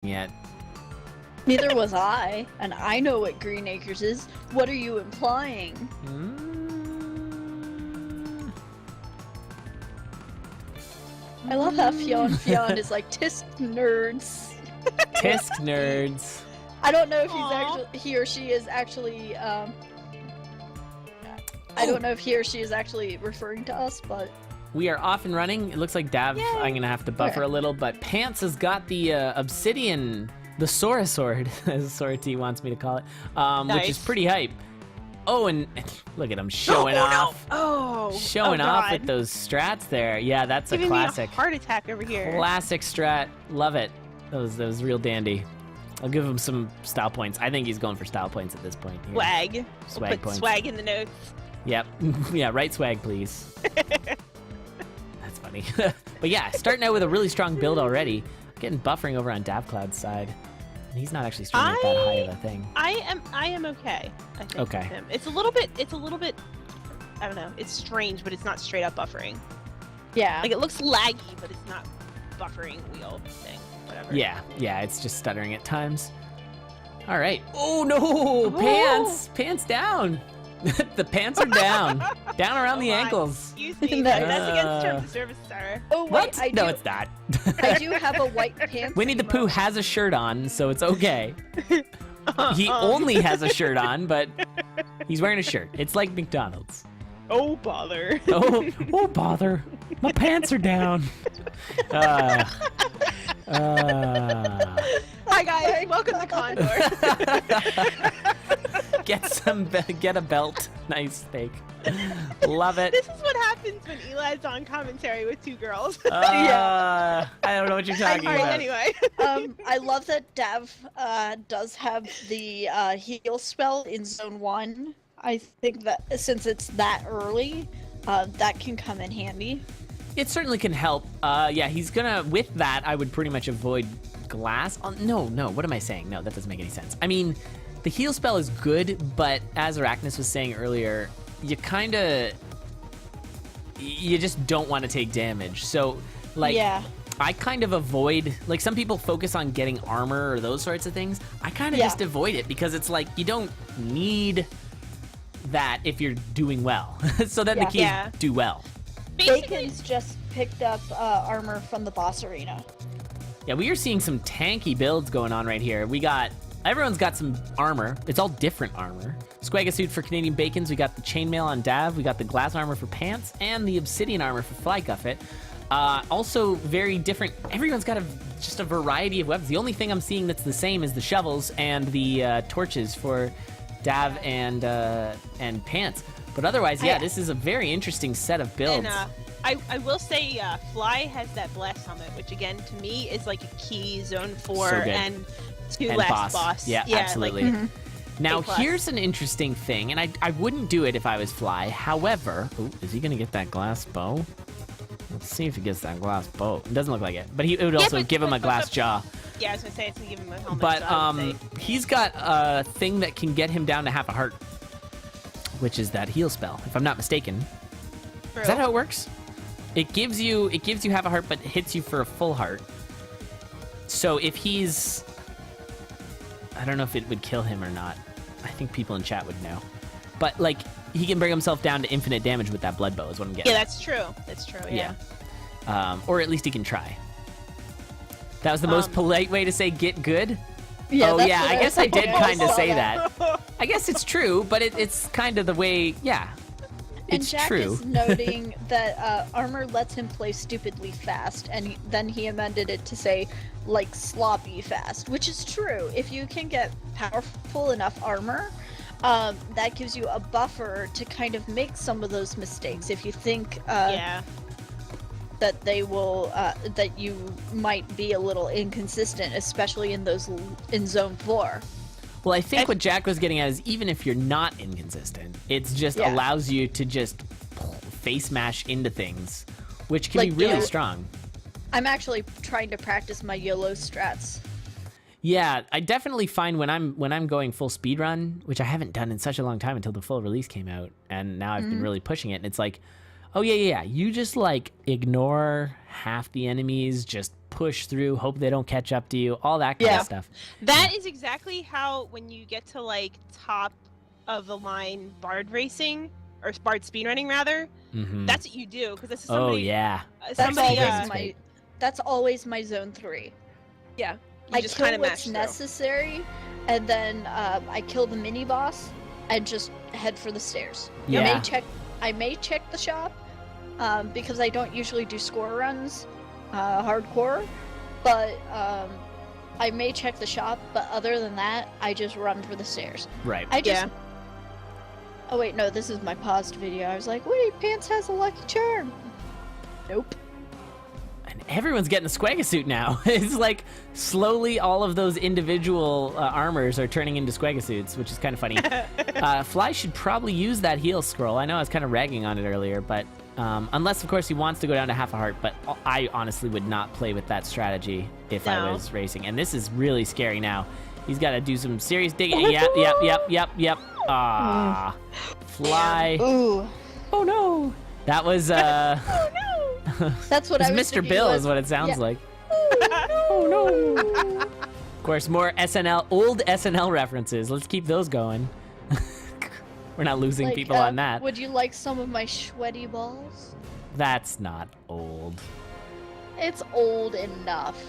yet. Neither was I, and I know what Green Acres is. What are you implying? I love how Fionn is like, tisk nerds. Tisk nerds. I don't know if he or she is actually, I don't know if he or she is actually referring to us, but... We are off and running. It looks like Dav, Yay. I'm gonna have to buffer a little, but Pants has got the obsidian, the Sora sword, as Sora T wants me to call it, which is pretty hype. Oh, and look at him showing off. No. Showing off with those strats there. Yeah, that's a classic. Me a heart attack over here. Classic strat. Love it. That was real dandy. I'll give him some style points. I think he's going for style points at this point. Here. Swag. Swag we'll put points. swag in the notes. Yep. Yeah, right swag, please. That's funny. But yeah, starting out with a really strong build already. Getting buffering over on DavCloud's side. He's not actually streaming at that high of a thing. I am okay. I think Okay. with him. It's a little bit. I don't know. It's strange, but it's not straight up buffering. Yeah. Like it looks laggy, but it's not buffering wheel thing. Whatever. Yeah, it's just stuttering at times. All right. Oh no, Pants! Pants down. The pants are down. Down around the ankles. Excuse me. That's against terms of service, sir. Oh wait, What? No, it's not. I do have a white pants. Winnie the Pooh has a shirt on, so it's okay. He only has a shirt on, but he's wearing a shirt. It's like McDonald's. Oh bother. Oh bother. My pants are down. Hi guys, welcome to CoNDOR. Get a belt. Nice steak. Love it. This is what happens when Eli's on commentary with two girls. I don't know what you're talking Alright, about. anyway. I love that Dav does have the heal spell in Zone 1. I think that since it's that early, that can come in handy. It certainly can help. Yeah, he's gonna, with that, I would pretty much avoid glass. No, what am I saying? No, that doesn't make any sense. I mean, the heal spell is good, but as Arachnus was saying earlier, you just don't want to take damage. So, like, I kind of avoid, like, some people focus on getting armor or those sorts of things. I kind of just avoid it because it's like, you don't need that if you're doing well. So then the keys do well. Bacon's just picked up armor from the boss arena. Yeah, we are seeing some tanky builds going on right here. Everyone's got some armor. It's all different armor. Squagga suit for Canadian Bacons. We got the chainmail on Dav. We got the glass armor for Pants and the obsidian armor for FlyGluffet. Also very different. Everyone's got just a variety of weapons. The only thing I'm seeing that's the same is the shovels and the torches for Dav and Pants. But otherwise, this is a very interesting set of builds. And I will say Fly has that blast helmet, which again to me is like a key Zone 4 and 2 last boss. Yeah, absolutely. Like, Now here's an interesting thing, and I wouldn't do it if I was Fly. However, is he gonna get that glass bow? Let's see if he gets that glass bow. It doesn't look like it, but it would also give him a glass jaw. Yeah, I was gonna say it's gonna give him a helmet. But he's got a thing that can get him down to half a heart, which is that heal spell, if I'm not mistaken. True. Is that how it works? It gives you half a heart, but hits you for a full heart. So if he's, I don't know if it would kill him or not. I think people in chat would know. But like, he can bring himself down to infinite damage with that blood bow is what I'm getting. Yeah, that's true. That's true. Yeah. Or at least he can try. That was the most polite way to say get good. Yeah, oh yeah, I guess I did kind of say that. I guess it's true, but it's kind of the way. Yeah. And It's Jack true. is noting that armor lets him play stupidly fast, and then he amended it to say, like, sloppy fast, which is true. If you can get powerful enough armor, that gives you a buffer to kind of make some of those mistakes. If you think that they will, that you might be a little inconsistent, especially in Zone 4. Well, I think what Jack was getting at is even if you're not inconsistent, it just allows you to just face mash into things, which can be really strong. I'm actually trying to practice my YOLO strats. Yeah, I definitely find when I'm going full speed run, which I haven't done in such a long time until the full release came out, and now I've been really pushing it, and it's like, oh yeah, you just like ignore half the enemies, just push through, hope they don't catch up to you, all that kind of stuff. That is exactly how, when you get to like top of the line Bard racing, or Bard speedrunning rather, that's what you do, because this is somebody. Oh yeah. That's always my zone 3. Yeah. I kill what's necessary, and then I kill the mini boss, and just head for the stairs. Yeah. I may check the shop, because I don't usually do score runs, hardcore, but I may check the shop. But other than that, I just run for the stairs. Right. Oh wait, no, this is my paused video. I was like, wait, Pants has a lucky charm. Nope. And everyone's getting a Squagga suit now. It's like slowly all of those individual armors are turning into Squagga suits, which is kind of funny. Fly should probably use that heal scroll. I know I was kind of ragging on it earlier, but unless, of course, he wants to go down to half a heart, but I honestly would not play with that strategy if I was racing. And this is really scary now. He's got to do some serious digging. Yep. Ah, Fly. Ooh. Oh no. That was Oh no. That's what I was Mr. Bill is what it sounds like. Oh no. Of course, more old SNL references. Let's keep those going. We're not losing people on that. Would you like some of my sweaty balls? That's not old. It's old enough.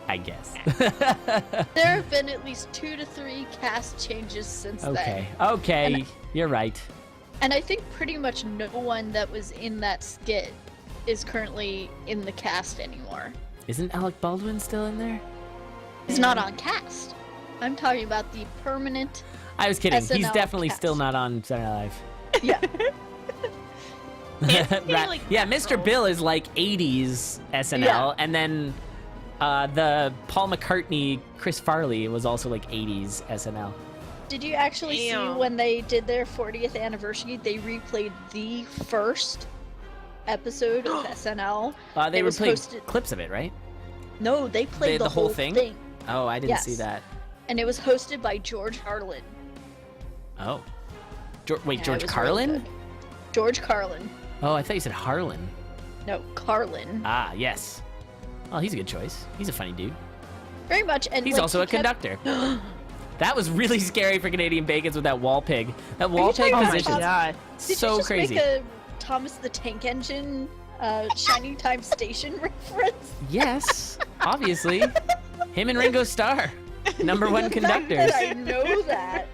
I guess. There have been at least 2 to 3 cast changes since then. Okay, you're right. And I think pretty much no one that was in that skit is currently in the cast anymore. Isn't Alec Baldwin still in there? He's not on cast. I'm talking about the permanent. I was kidding. SNL He's definitely cast. still not on Saturday Night Yeah. Live. Like Yeah, Mr. Bill is like 80s SNL, Yeah. and then the Paul McCartney, Chris Farley was also like 80s SNL. Did you actually see when they did their 40th anniversary, they replayed the first episode of SNL? They replayed clips of it, right? No, they played the whole thing. Oh, I didn't see that. And it was hosted by George Carlin. Oh. George It was Carlin? really good. George Carlin. Oh, I thought you said Harlan. No, Carlin. Ah, yes. Oh, he's a good choice. He's a funny dude. Very much. And He's also a conductor. That was really scary for Canadian Bacons with that wall pig. That wall pig position. God. Did So you just crazy. make a Thomas the Tank Engine Shining Time Station reference? Yes, obviously. Him and Ringo Starr, number one The conductors. fact that I know that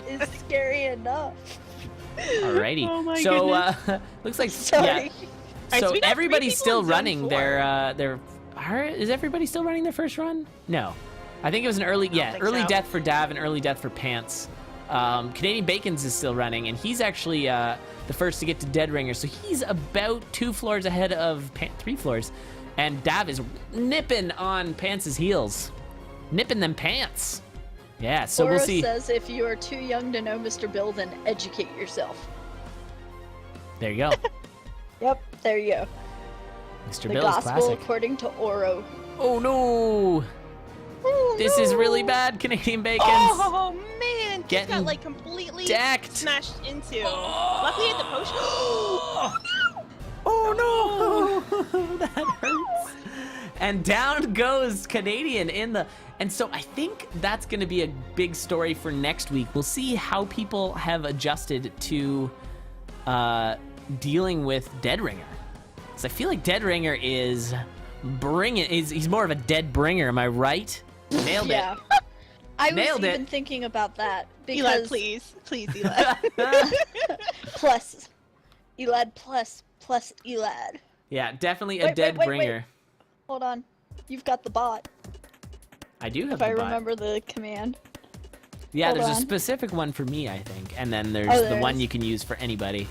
is scary enough. Alrighty. Oh my so looks like Sorry. yeah. Alright, so So we got 3 everybody's people still in zone running 4. their is everybody still running their first run? No. I think it was an early think early so. death for Dav and early death for Pants. Canadian Bacons is still running, and he's actually the first to get to Dead Ringer, so he's about 2 floors ahead of 3 floors. And Dav is nipping on Pants' heels. Nipping them pants. Yeah, so Laura we'll see. says if you are too young to know Mr. Bill, then educate yourself. There you go. Yep, there you go. Mr. The Bill's gospel classic. according to Oro. Oh no! Oh, This is really no. bad, Canadian Bacons. Oh man, he's Getting got like completely decked. smashed into. Luckily, at the potion. Oh no! That hurts. And down goes Canadian in the. And so I think that's going to be a big story for next week. We'll see how people have adjusted to dealing with Dead Ringer. So I feel like Dead Ringer is he's more of a dead bringer. Am I right? Nailed Yeah. it. I was Nailed even it. thinking about that Elad, because please, Elad. plus Elad plus Elad. Yeah, definitely a Wait, dead wait, bringer. Hold on, you've got the bot. I do have If the I bot. remember the command. Yeah, Hold there's a on. specific one for me, I think, and then there's Oh, the there one is. you can use for anybody.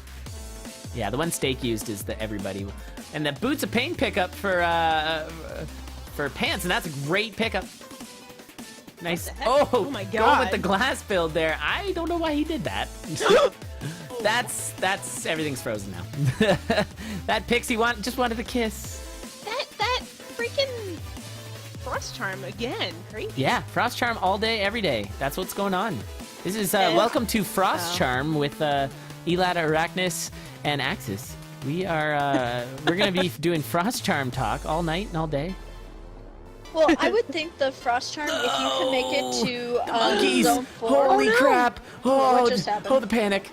Yeah, the one Steak used is the everybody, and the Boots of Pain pickup for Pants, and that's a great pickup. Nice. heck? Oh, Oh my going with the God. glass build there. I don't know why he did that. That's everything's frozen now. That Pixie just wanted a kiss. that freaking frost charm again. Crazy. Yeah, Frost Charm all day, every day. That's what's going on. This is welcome to Frost Charm with Elad, Arachnus, and Axis. We're gonna be doing Frost Charm talk all night and all day. Well, I would think the frost charm, if you can make it to Monkeys! zone 4. Holy crap! Oh, What just happened? oh, the panic.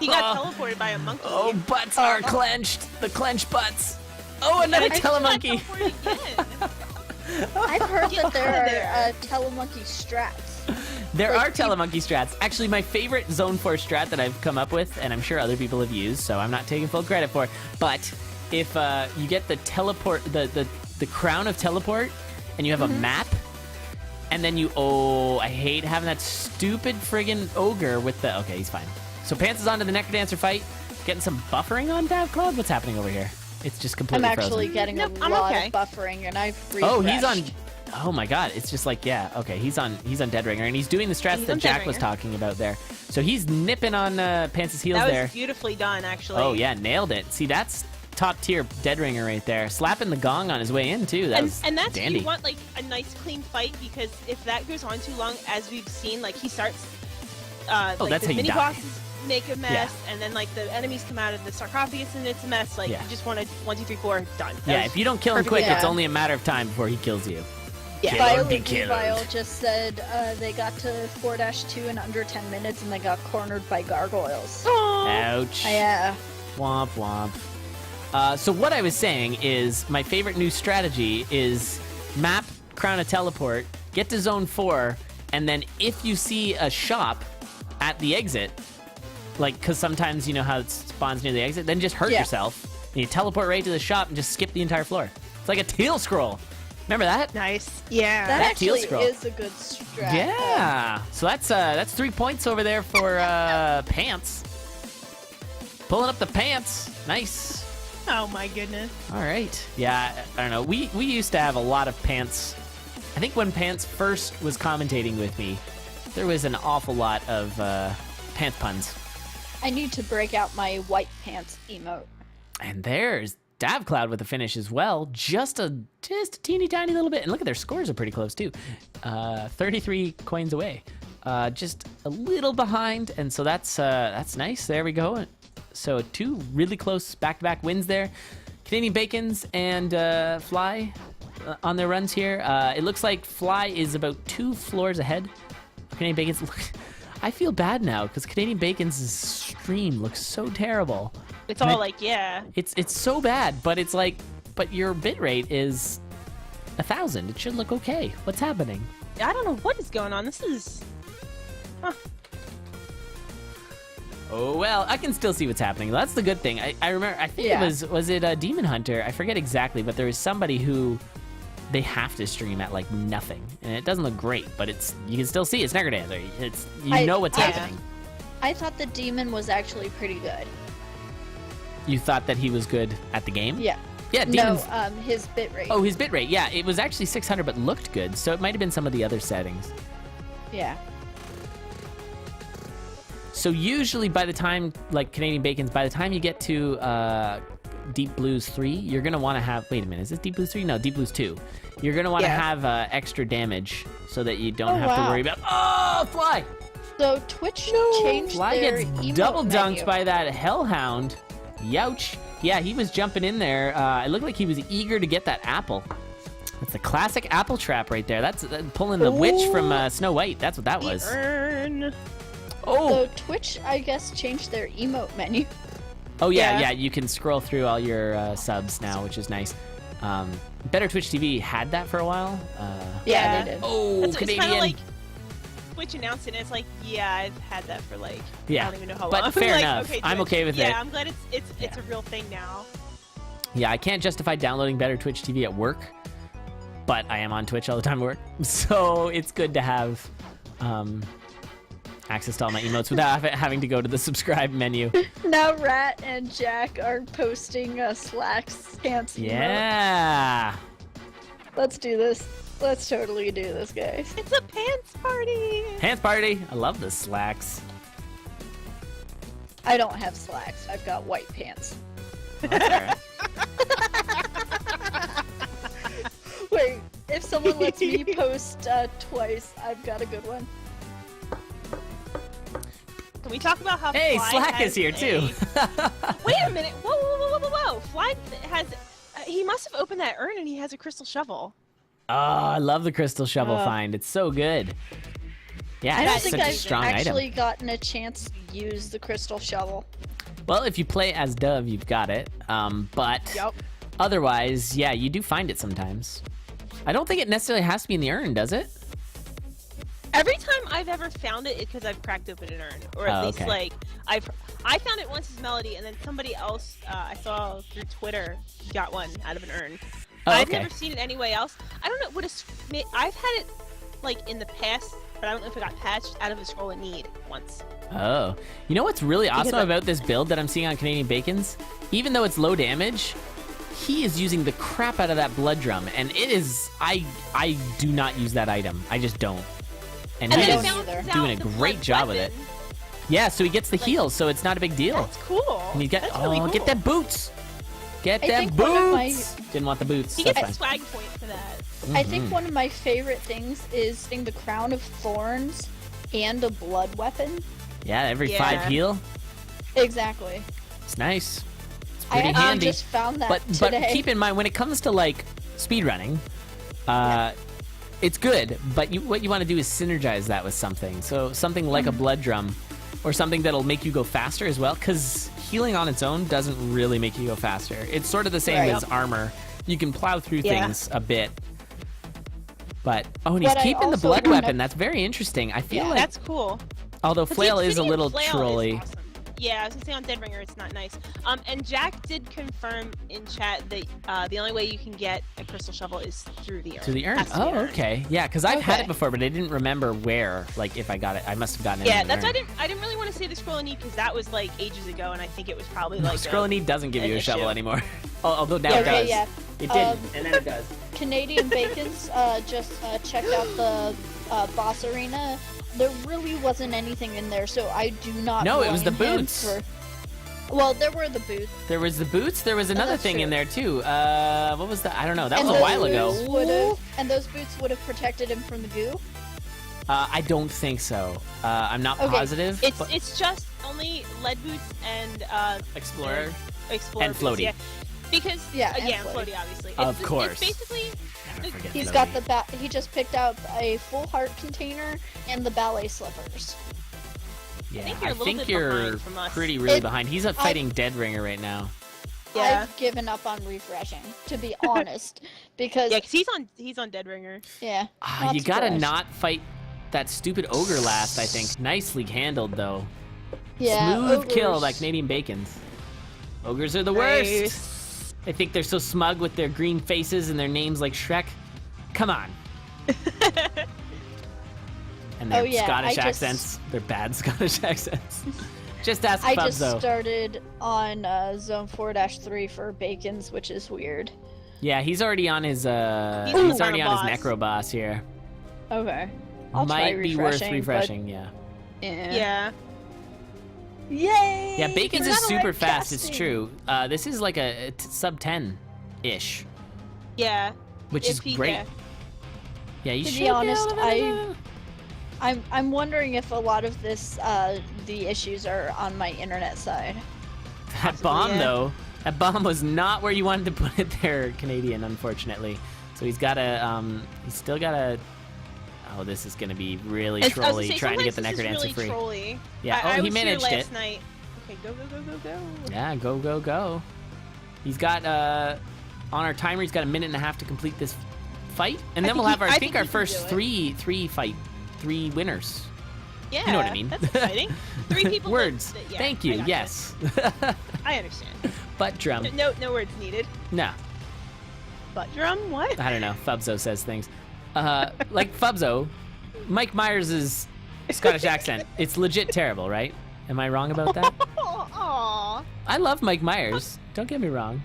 He got teleported by a monkey. Oh, butts are clenched. The clenched butts. Oh, another telemonkey. I've heard that there are telemonkey strats. There Like, are telemonkey strats. Actually, my favorite Zone 4 strat that I've come up with, and I'm sure other people have used, so I'm not taking full credit for it, but if you get the teleport, the crown of teleport, and you have a map, and then you, I hate having that stupid friggin' ogre with the, okay, he's fine. So Pants is on to the Necro Dancer fight, getting some buffering on DavCloud. What's happening over here? It's just completely I'm actually frozen. getting a lot of buffering, and I've refreshed. Oh, he's on. Oh my God! It's just like, yeah, okay. He's on Dead Ringer, and he's doing the strats that Jack was talking about there. So he's nipping on Pants' heels there. That was beautifully done, actually. Oh yeah, nailed it. See, that's top tier Dead Ringer right there. Slapping the gong on his way in too. That was and that's dandy. You want like a nice clean fight, because if that goes on too long, as we've seen, like he starts. That's the how you mini die. bosses make a mess, and then like the enemies come out of the sarcophagus and it's a mess. Like you just want to 1, 2, 3, 4 done. Yeah, if you don't kill him quick, Yeah. it's only a matter of time before he kills you. Yeah. Kill or be Violet killed. Vile just said they got to 4-2 in under 10 minutes, and they got cornered by gargoyles. Ouch. Yeah. Womp womp. So what I was saying is my favorite new strategy is map Crown of Teleport, get to Zone 4, and then if you see a shop at the exit, like, because sometimes you know how it spawns near the exit, then just hurt yourself, and you teleport right to the shop and just skip the entire floor. It's like a teal scroll. Remember that? Nice. Yeah. That teal actually scroll. is a good strat. Yeah. So that's 3 points over there for Pants. Pulling up the pants. Nice. Oh my goodness. All right. Yeah, I don't know. We used to have a lot of Pants. I think when Pants first was commentating with me, there was an awful lot of Pants puns. I need to break out my white pants emote. And there's DavCloud with the finish as well. Just a teeny tiny little bit. And look at their scores are pretty close too. 33 coins away. Just a little behind. And so that's nice. There we go. So 2 really close back-to-back wins there. Canadian Bacons and Fly on their runs here. It looks like Fly is about 2 floors ahead. Canadian Bacons, I feel bad now because Canadian Bacon's stream looks so terrible. It's all like, yeah. It's so bad, but it's like, but your bitrate is 1,000. It should look okay. What's happening? I don't know what is going on. This is. Huh. Oh well, I can still see what's happening. That's the good thing. I remember. I think it was it a Demon Hunter? I forget exactly, but there was somebody who they have to stream at like nothing, and it doesn't look great, but you can still see it's Necro Dancer. You know what's happening. I thought the demon was actually pretty good. You thought that he was good at the game? Yeah. Yeah, Demon's... No, his bitrate. Oh, his bitrate. Yeah, it was actually 600, but looked good. So it might have been some of the other settings. Yeah. So usually by the time, like Canadian Bacons, by the time you get to Deep Blues 3, you're going to want to have... Wait a minute, is this Deep Blues 3? No, Deep Blues 2. You're going to want to have extra damage so that you don't have to worry about... Oh, Fly! So Twitch changed Fly their gets emote double dunked menu. by that Hellhound. Youch. Yeah, he was jumping in there. It looked like he was eager to get that apple. That's the classic apple trap right there. That's pulling the witch from Snow White. That's what that was. Earn. Oh! So Twitch, I guess, changed their emote menu. Oh, yeah. You can scroll through all your subs now, which is nice. Better Twitch TV had that for a while. Yeah, they did. Oh, It's Canadian. kind of like Twitch announced it, and it's like, yeah, I've had that for like, I don't even know how but long. fair Like, enough. okay, I'm Twitch. okay with it. Yeah, I'm glad it's a real thing now. Yeah, I can't justify downloading Better Twitch TV at work, but I am on Twitch all the time at work, so it's good to have access to all my emotes without having to go to the subscribe menu. Now Rat and Jack are posting Slack's pants emote. Yeah. Let's do this. Let's totally do this, guys. It's a pants party. Pants party. I love the slacks. I don't have slacks. I've got white pants. That's all right. Wait, if someone lets me post twice, I've got a good one. Can we talk about how Hey, Fly Slack has is here too. Wait a minute! Whoa! Fly has. He must have opened that urn, and he has a crystal shovel. Oh, I love the crystal shovel Oh. find. It's so good. Yeah, I don't it's think such a I've strong actually item. gotten a chance to use the crystal shovel. Well, if you play as Dove, you've got it. But Yep. otherwise, yeah, you do find it sometimes. I don't think it necessarily has to be in the urn, does it? Every time I've ever found it, it's because I've cracked open an urn, or at Oh, least okay. like I found it once as Melody, and then somebody else I saw through Twitter got one out of an urn. Oh, I've okay. never seen it anyway else. I don't know what is. I've had it like in the past, but I don't know if it got patched out of a scroll of need once. Oh. You know what's really awesome I- about this build that I'm seeing on Canadian Bacon's? Even though it's low damage, he is using the crap out of that blood drum, and it is... I do not use that item. I just don't. And And he then I it is don't balances either. doing a out the great blood job with it. weapon. Yeah, so he gets the Like- heals, so it's not a big deal. That's cool. And you get... That's oh, really cool. get them boots! Get I them think one of my- boots! Didn't want the boots. He That's gets a fine. swag point for that. I Mm-hmm. think one of my favorite things is getting the Crown of Thorns and a blood weapon. Yeah, every Yeah. 5 heal. Exactly. It's nice. It's I pretty handy. just found that but today. keep in mind when it comes to like speedrunning, it's good. But what you want to do is synergize that with something. So something like a blood drum, or something that'll make you go faster as well. Because healing on its own doesn't really make you go faster. It's sort of the same Right. as armor. You can plow through Yeah. things a bit. But and he's But I keeping the also blood wanna- weapon. That's very interesting. I feel Yeah. like That's cool. although But the flail is a obsidian little flail is trolly. awesome. Yeah, I was gonna say on Deadbringer it's not nice. And Jack did confirm in chat that the only way you can get a crystal shovel is through the urn. To the urn. Has to be Oh, an urn. okay. Yeah, because I've had Okay. it before, but I didn't remember where. Like, if I got it, I must have gotten it. Yeah, in the that's why urn. I didn't really want to say the scroll of need because that was like ages ago, and I think it was probably No, like Scroll of Need doesn't give an you a shovel issue. anymore. Although now Yeah, it okay, does. yeah. It did, Um, and then it does. Canadian Bacon's just checked out the boss arena. There really wasn't anything in there, so I do not. No, it was the blame him boots. Well, there were the boots. There was the boots. There was another that's thing in true. there too. What was that? I don't know. That And was a those while ago. boots would've- and those boots would have protected him from the goo. I don't think so. I'm not Okay, positive. but It's just only lead boots and Explorer. Explorer And boots, Floaty. yeah. Because Yeah, and yeah, Floaty. Floaty obviously. Of course. It's basically Never forget He's Floaty. got the he just picked up a full heart container and the ballet slippers. Yeah, think you're a little bit you're behind from us. pretty really It- behind. He's fighting Deadringer right now. Yeah. I've given up on refreshing, to be honest, because yeah, 'cause he's on Deadbringer. yeah. You gotta surprised. not fight that stupid ogre last, I think. Nicely handled, though. Yeah, Smooth kill ogres. by Canadian Bacon's. Ogres are the worst. Nice. They think they're so smug with their green faces and their names like Shrek. Come on. And their Oh, yeah, Scottish I just- accents. Their bad Scottish accents. Just ask I just Fubzo. started on Zone 4-3 for Bacon's, which is weird. Yeah, he's already on his He's on he's the already on boss. his Necro boss here. Okay. I'll Might try be worth refreshing, but- refreshing, yeah. Yeah. Yay! Yeah, Bacon's We're is not super live fast, it's casting. true. This is like a sub 10-ish, Yeah. which If is he- great. yeah. Yeah, you To should be honest, able to- I'm wondering if a lot of this the issues are on my internet side. That bomb, yeah. though, that bomb was not where you wanted to put it there, Canadian, unfortunately. So he's got to, he's still got to, oh, this is going to be really I was gonna trolly say, trying to get the sometimes Necrodancer this is free. really trolly. Yeah, I he was managed here it. last night. Okay, go, go, go, go, go. Yeah, go, go, go. He's got, on our timer, he's got a minute and a half to complete this fight. And then I we'll think have, he- I I think think our he can first do it. three winners. Yeah. You know what I mean. That's exciting. 3 people. Words. yeah, Thank I you, gotcha. yes. I understand. Butt drum. No words needed. No, Butt drum? What? I don't know. Fubzo says things. Like Fubzo, Mike Myers' Scottish accent, it's legit terrible, right? Am I wrong about that? Aww. I love Mike Myers. Don't get me wrong.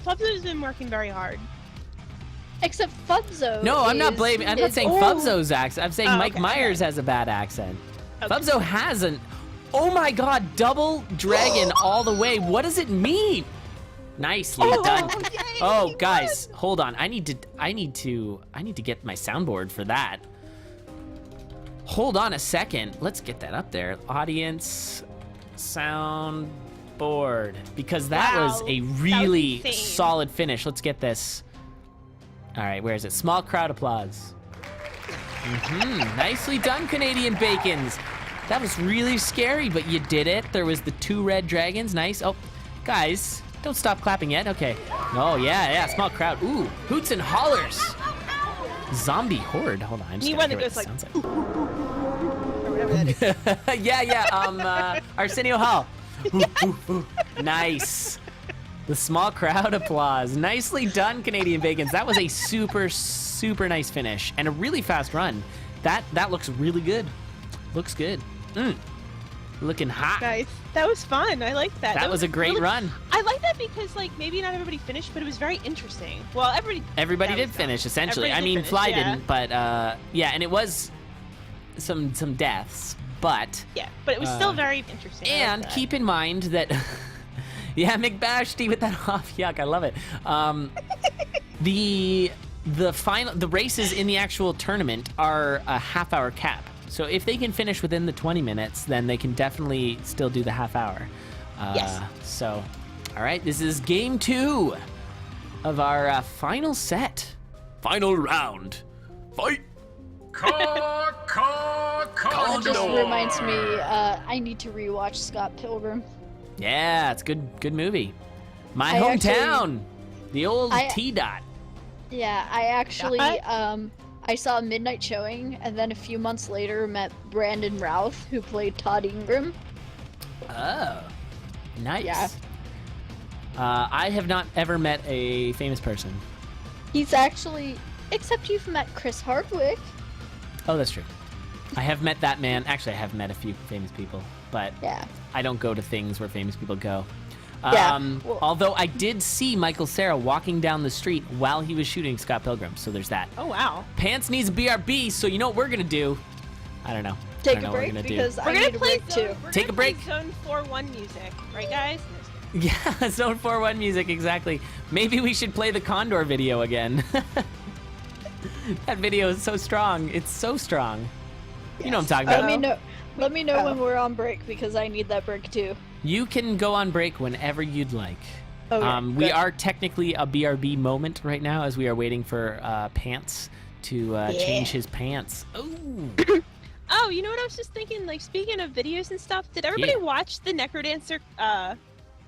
Fubzo's been working very hard. Except Fubzo. No, I'm not is- blaming. I'm not is- saying oh, Fubzo's accent. I'm saying Oh, Mike okay, Myers has a bad accent. Okay. Fubzo has an. Oh my God! Double dragon all the way. What does it mean? Nicely done. yay, Oh, he guys, hold on. I need to get my soundboard for that. Hold on a second. Let's get that up there. Audience soundboard, because that Wow, was a that was really insane. solid finish. Let's get this. All right, where is it? Small crowd applause. Nicely done, Canadian Bacons. That was really scary, but you did it. There was the 2 red dragons. Nice. Oh, guys, don't stop clapping yet. Okay. Oh, yeah, small crowd. Ooh, hoots and hollers. Zombie horde. Hold on. I'm just gonna hear what this sounds like. Or whatever that is. yeah. Arsenio Hall. Ooh. Nice. The small crowd applause. Nicely done, Canadian Bacons. That was a super, super nice finish and a really fast run. That looks really good. Looks good. Looking hot. Nice. That was fun. I like that. That was a great run. I like that because like maybe not everybody finished, but it was very interesting. Well, everybody did finish essentially. I mean, Fly didn't, but yeah, and it was some deaths, but but it was still very interesting. And keep in mind that yeah, McBashty with that off. Yuck, I love it. The races in the actual tournament are a half-hour cap. So if they can finish within the 20 minutes, then they can definitely still do the half hour. Yes. So, all right, this is game 2 of our final set. Final round. Fight. It just reminds me, I need to rewatch Scott Pilgrim. Yeah, it's good movie. My hometown, the old T-Dot. Yeah, I actually, I saw a midnight showing, and then a few months later met Brandon Routh, who played Todd Ingram. Oh, nice. Yeah. I have not ever met a famous person. He's actually, except you've met Chris Hardwick. Oh, that's true. I have met that man. Actually, I have met a few famous people, but I don't go to things where famous people go. Although I did see Michael Cera walking down the street while he was shooting Scott Pilgrim, so there's that. Oh, wow. Pants needs a BRB, so you know what we're going to do? I don't know. Take a break because I need a break too. Take a break. Zone 4-1 music, right, guys? Yeah, Zone 4-1 music, exactly. Maybe we should play the CoNDOR video again. That video is so strong. It's so strong. Yes. You know what I'm talking about. Let me know when we're on break because I need that break too. You can go on break whenever you'd like. Okay, we are technically a BRB moment right now as we are waiting for Pants to change his pants. Ooh. Oh, you know what I was just thinking? Like, speaking of videos and stuff, did everybody watch the Necrodancer?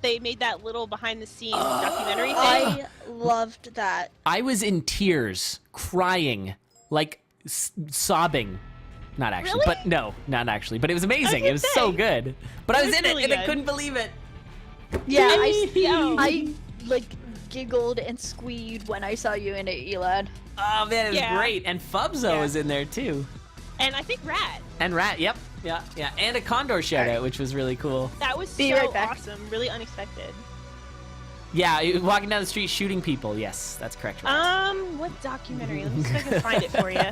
They made that little behind-the-scenes documentary thing. I loved that. I was in tears, crying, like sobbing. Not actually, really? But no, not actually. But it was amazing. It was so good. But I was in really it, and good. I couldn't believe it. Yeah, I like giggled and squeed when I saw you in it, Elad. Oh man, it was great. And Fubzo was in there too. And I think Rat. And Rat, yep. Yeah. And a CoNDOR shout out, which was really cool. That was so awesome. Really unexpected. Yeah, walking down the street shooting people. Yes, that's correct. Rat. What documentary? Let me see if I can find it for you.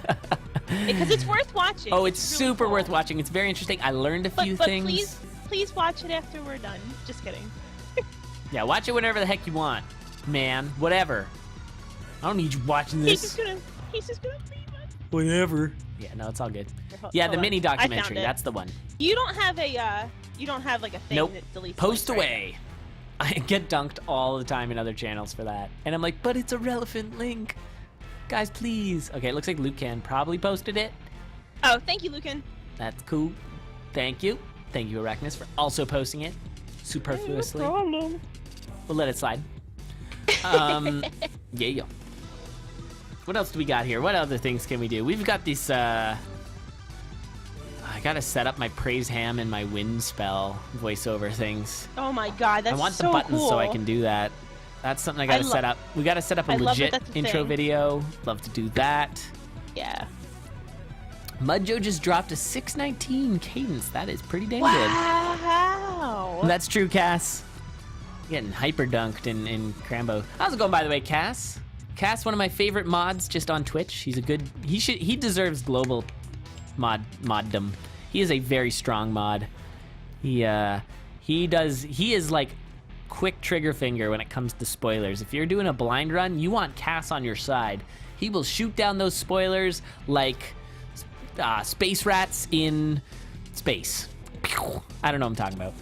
Because it's worth watching. Oh, it's really super worth watching. It's very interesting. I learned a few things. Please watch it after we're done. Just kidding. Yeah, watch it whenever the heck you want, man. Whatever. I don't need you watching this. He's just gonna leave us. Whatever. Yeah, no, it's all good. Yeah, the mini documentary. That's the one. You don't have like a thing that deletes. Post away. I get dunked all the time in other channels for that, and I'm like, but it's a relevant link. Guys, please. Okay, it looks like Lucan probably posted it. Oh, thank you, Lucan. That's cool. Thank you. Thank you, Arachnus, for also posting it superfluously. No problem. We'll let it slide. Yeah. What else do we got here? What other things can we do? We've got this, I gotta set up my Praise Ham and my Wind spell voiceover things. Oh my god, that's so cool. I want the buttons so I can do that. That's something I gotta set up. We gotta set up a legit intro video. Love to do that. Yeah. Mudjo just dropped a 619 cadence. That is pretty dang good. Wow. That's true, Cass. Getting hyper dunked in Crambo. How's it going, by the way, Cass? Cass, one of my favorite mods, just on Twitch. He's a good. He deserves global moddom. He is a very strong mod. He is like quick trigger finger when it comes to spoilers. If you're doing a blind run, you want Cass on your side. He will shoot down those spoilers like space rats in space. I don't know what I'm talking about.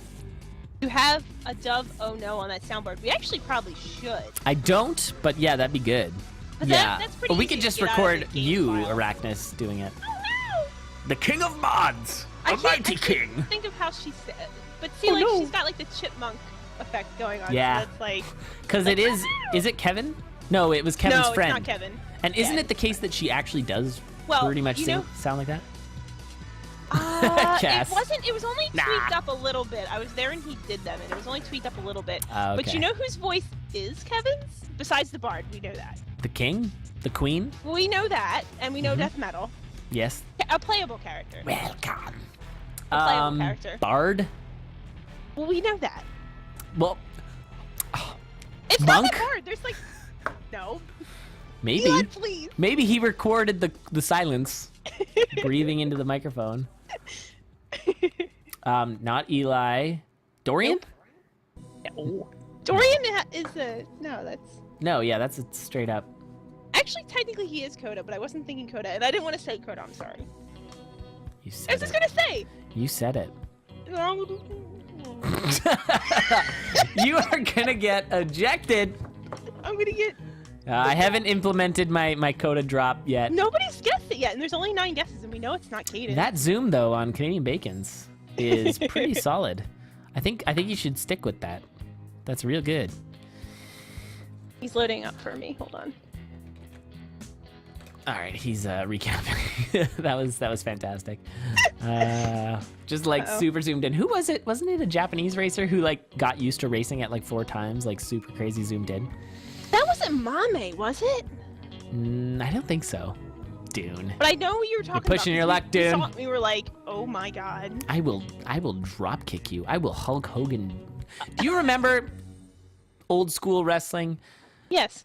You have a Dove Oh No on that soundboard. We actually probably should. I don't, but yeah, that'd be good. But Yeah. that's pretty Well, we easy could to just get out of record the game you, file. Arachnus, doing it. Oh, no! The king of mods, I the can't- mighty I can't king. Think of how she said, but see, Oh, like no. she's got like the chipmunk effect going on. Yeah. So that's like Because it is it Kevin? No, it was Kevin's no, friend. it's not Kevin. And isn't Yeah. it the case that she actually does Well, pretty much you know- sound like that? It Cass. wasn't. It was only Nah. tweaked up a little bit. I was there and he did them, and it was only tweaked up a little bit. Oh, But okay. you know whose voice is Kevin's? Besides the bard, we know that. The king? The queen? We know that, and we know Mhm. death metal. Yes. A playable character. Welcome. A playable character. Bard? Well, we know that. Well, It's Monk? not that hard. There's like, no. maybe. Elon, please. Maybe he recorded the silence, breathing into the microphone. Not Eli. Dorian? No. Dorian is a no. That's No, yeah, that's a straight up. actually technically he is Coda, but I wasn't thinking Coda, and I didn't want to say Coda. I'm sorry. You I said was just it. gonna say. You said it. I'm You are gonna get ejected. gonna get. I haven't implemented my coda drop yet. Nobody's guessed it yet, and there's only 9 guesses, and we know it's not Caden. That zoom though on Canadian Bacon's is pretty solid. I think you should stick with that. That's real good. He's loading up for me. Hold on. All right, he's recapping. that was fantastic. Just like Uh-oh. super zoomed in. Who was it? Wasn't it a Japanese racer who like got used to racing at like 4 times, like super crazy zoomed in? That wasn't Mame, was it? I don't think so. Dune. But I know what you were talking pushing your about. luck, 'Cause we dude. saw it, We were like, oh my god. I will drop kick you. I will Hulk Hogan. Do you remember old school wrestling? Yes.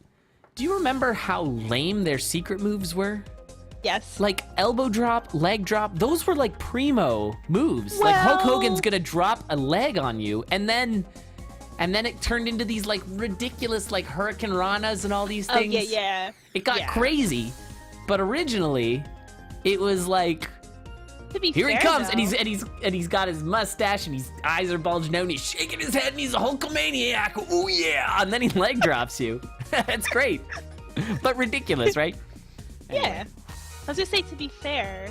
Do you remember how lame their secret moves were? Yes. Like elbow drop, leg drop, those were like primo moves. Like Hulk Well- Hogan's gonna drop a leg on you, and then it turned into these like ridiculous like Hurricane Ranas and all these Oh things. yeah. It got Yeah. crazy, but originally, it was like To be here fair, he comes, though, and he's got his mustache, and his eyes are bulging out, and he's shaking his head, and he's a Hulkamaniac. Oh yeah! And then he leg drops you. That's great, but ridiculous, right? Yeah. I was gonna say, to be fair,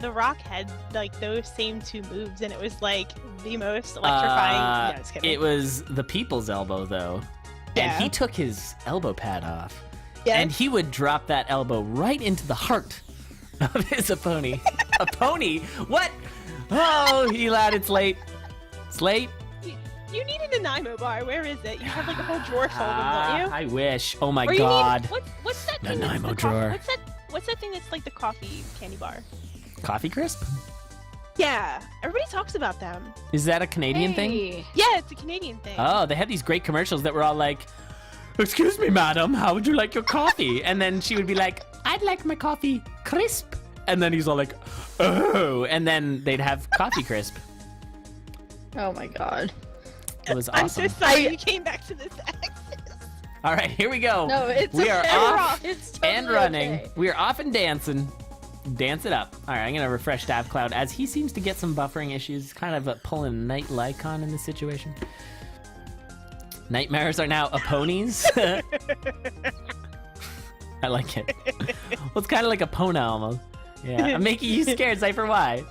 The Rock had like those same 2 moves, and it was like the most electrifying. No, just kidding. It was the people's elbow, though. Yeah. And he took his elbow pad off. Yeah. And he would drop that elbow right into the heart of his opponent. A pony? What? Oh, Elad, it's late. It's late. You need a Nanaimo bar. Where is it? You have like a whole drawer full of them, don't you? I wish. Oh my Or you god. Need, what's that thing? that's Nanaimo the drawer. What's that thing that's like the coffee candy bar? Coffee crisp? Yeah, everybody talks about them. Is that a Canadian thing? Hey. Yeah, it's a Canadian thing. Oh, they had these great commercials that were all like, "Excuse me, madam, how would you like your coffee?" And then she would be like, "I'd like my coffee crisp." And then he's all like, "Oh," and then they'd have coffee crisp. Oh my god. It was I'm awesome. so sorry you came back to this axis. All right, here we go. No, it's We are okay. off It's totally and running. okay. We are off and dancing. Dance it up. All right, I'm gonna refresh DavCloud as he seems to get some buffering issues. Kind of pulling a Night Lycon in this situation. Nightmares are now a ponies. I like it. Well, it's kind of like a Pona almost. Yeah, I'm making you scared, Cypher. Why?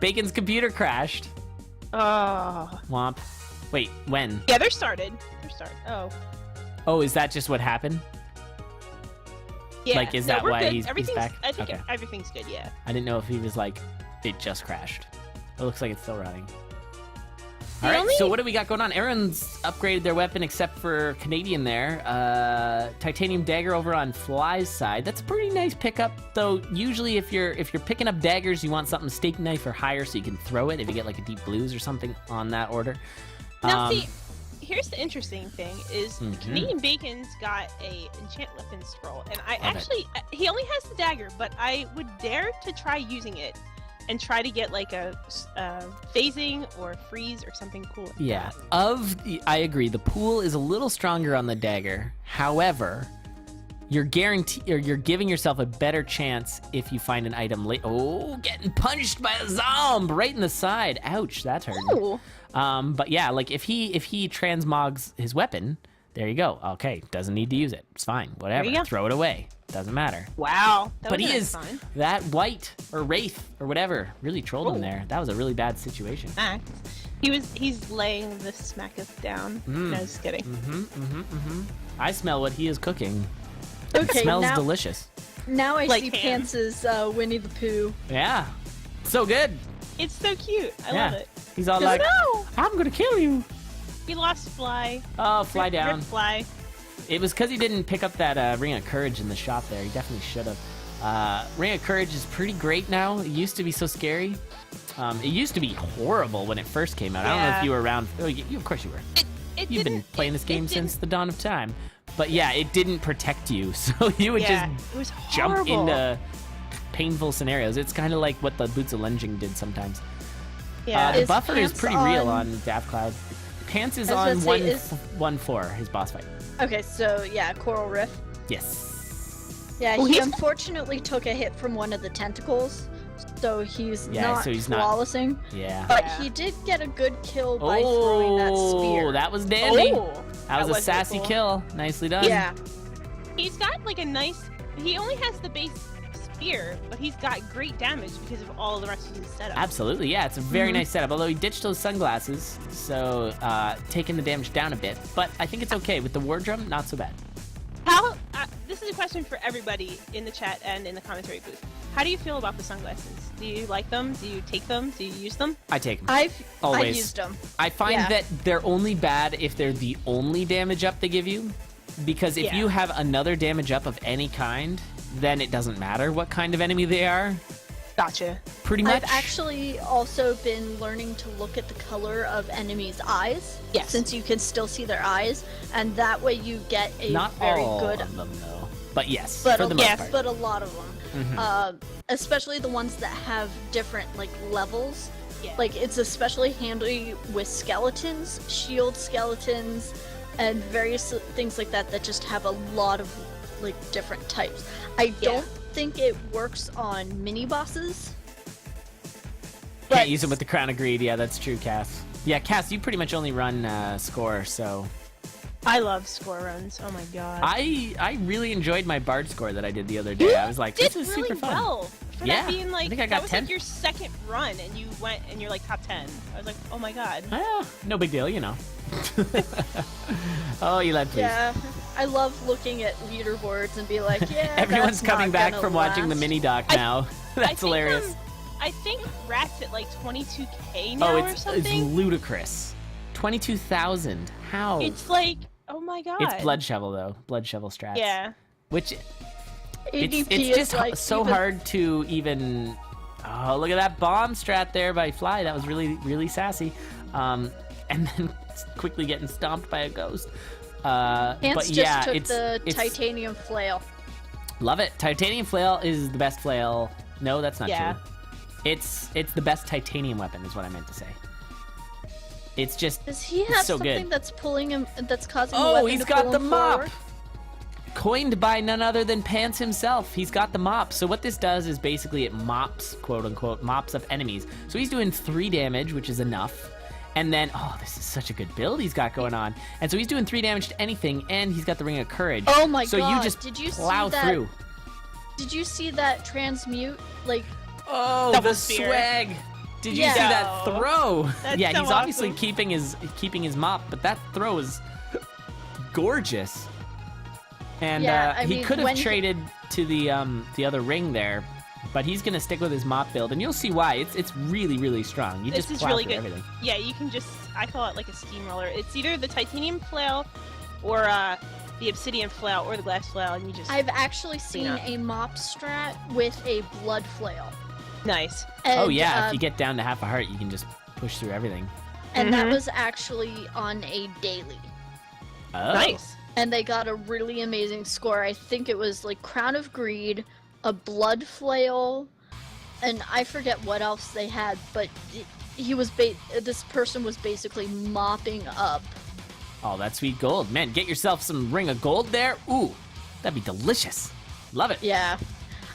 Bacon's computer crashed. Oh. Womp. Wait, when? Yeah, they're started. They're started. Oh. Oh, is that just what happened? Yeah. Like, is No, that we're why good. he's Everything's, back? I think Okay. everything's good, yeah. I didn't know if he was like, it just crashed. It looks like it's still running. The All right, only- so what do we got going on? Everyone's upgraded their weapon except for Canadian there. Titanium dagger over on Fly's side. That's a pretty nice pickup, though. Usually, if you're picking up daggers, you want something steak knife or higher, so you can throw it if you get like a deep blues or something on that order. Now, see, here's the interesting thing is Mhm. Canadian Bacon's got a enchant weapon scroll, and I Love it. actually he only has the dagger, but I would dare to try using it and try to get like a phasing or freeze or something cool. Like Yeah, that. I agree. The pool is a little stronger on the dagger. However, you're giving yourself a better chance if you find an item late. Oh, getting punched by a zomb right in the side. Ouch, that's hurting. Ooh. But yeah, like if he transmogs his weapon, There you go. Okay, doesn't need to use it. It's fine. Whatever. you go. Throw it away. Doesn't matter. Wow. But he is that white or wraith or whatever really trolled him there. That was a really bad situation. He's laying the smacketh down. No, just kidding. I smell what he is cooking. Okay, It smells now, delicious. now I Like see ham. Pance's Winnie the Pooh. Yeah. So good. It's so cute. I Yeah. love it. He's all Just like, no! I'm gonna kill you. He lost Fly. Oh, fly Rip down. Fly. It was because he didn't pick up that Ring of Courage in the shop there. He definitely should have. Ring of Courage is pretty great now. It used to be so scary. It used to be horrible when it first came out. I don't know if Yeah. you were around. Oh, of course you were. You've been playing this game since the dawn of time. But yeah, it didn't protect you. So you would It was just jump horrible. into painful scenarios. It's kind of like what the Boots of Lunging did sometimes. Yeah. The Is buffer is Pants pretty real on- on DavCloud. Pants is I on was gonna say, is- 1-4, his boss fight. Okay, so yeah, Coral Riff. Yes. Yeah, Well, he he's- unfortunately took a hit from one of the tentacles, so he's Yeah, not so he's not- flawlessing. Yeah. But Yeah. he did get a good kill by throwing that spear. That was dandy. Oh, That was a sassy cool. kill. Nicely done. Yeah, He's got like a nice. He only has the base spear, but he's got great damage because of all the rest of his setup. Absolutely, yeah. It's a very nice setup. Although he ditched those sunglasses, so taking the damage down a bit. But I think it's okay with the war drum. Not so bad. How? This is a question for everybody in the chat and in the commentary booth. How do you feel about the sunglasses? Do you like them? Do you take them? Do you use them? I take them. I Always. used them. I find Yeah. that they're only bad if they're the only damage up they give you. Because if Yeah. you have another damage up of any kind, then it doesn't matter what kind of enemy they are. Gotcha. Pretty much. I've actually also been learning to look at the color of enemies' eyes. Yes. Since you can still see their eyes, and that way you get a Not very all good. of them, though. But yes, But for the most yes, part. but a lot of them, especially the ones that have different like levels. Yeah. Like it's especially handy with skeletons, shield skeletons, and various things like that that just have a lot of like different types. I don't think it works on mini bosses. Can't use them with the Crown of Greed. Yeah, that's true, Cass. Yeah, Cass, you pretty much only run score, so I love score runs. Oh my god. I really enjoyed my Bard score that I did the other day. I was like, did this is really super fun. well. For Yeah, that being like, I think I that got was 10. like your second run, and you went and you're like top 10. I was like, oh my god. No big deal, you know. Oh, you let please. Yeah, I love looking at leaderboards and be like, yeah. Everyone's that's coming not back gonna from watching the last. mini doc I- now. I That's think, hilarious. I think Rat's at like 22k now or It's something. ludicrous. 22,000. How? It's like, oh my god. It's Blood Shovel though. Blood Shovel strats. Yeah. Which ADP it's is just like so even- hard to even. Oh, look at that bomb strat there by Fly. That was really, really sassy. And then quickly getting stomped by a ghost. Ants But just yeah, took it's the it's- titanium flail. Love it. Titanium flail is the best flail. No, that's not Yeah. true. It's the best titanium weapon, is what I meant to say. It's just Does he have so something good. that's pulling him? That's causing the Oh, weapon he's to got pull the him mop. forward? Coined by none other than Pants himself. He's got the mop. So what this does is basically it mops, quote unquote, mops up enemies. So he's doing 3 damage, which is enough. And then, oh, this is such a good build he's got going on. And so he's doing 3 damage to anything, and he's got the Ring of Courage. Oh my so god! you just Did you plow see that? through. Did you see that transmute? Like, Oh, Double the spear. swag! Did you Yeah. see that No. throw? That's Yeah, so he's obviously awesome. keeping his mop, but that throw is gorgeous. And Yeah, I he mean, could have when he- traded to the other ring there, but he's gonna stick with his mop build, and you'll see why. It's really, really strong. You This just is plow really through good. everything. Yeah, you can just, I call it like a steamroller. It's either the titanium flail or the obsidian flail or the glass flail, and you just I've actually seen up. a mop strat with a blood flail. nice. And, Oh yeah, if you get down to half a heart, you can just push through everything. and that Mhm. was actually on a daily. Oh. Nice. And they got a really amazing score. I think it was like Crown of Greed, a blood flail, and I forget what else they had, but this person was basically mopping up. Oh, that's sweet gold. Man, get yourself some Ring of Gold there. Ooh, that'd be delicious. Love it. Yeah.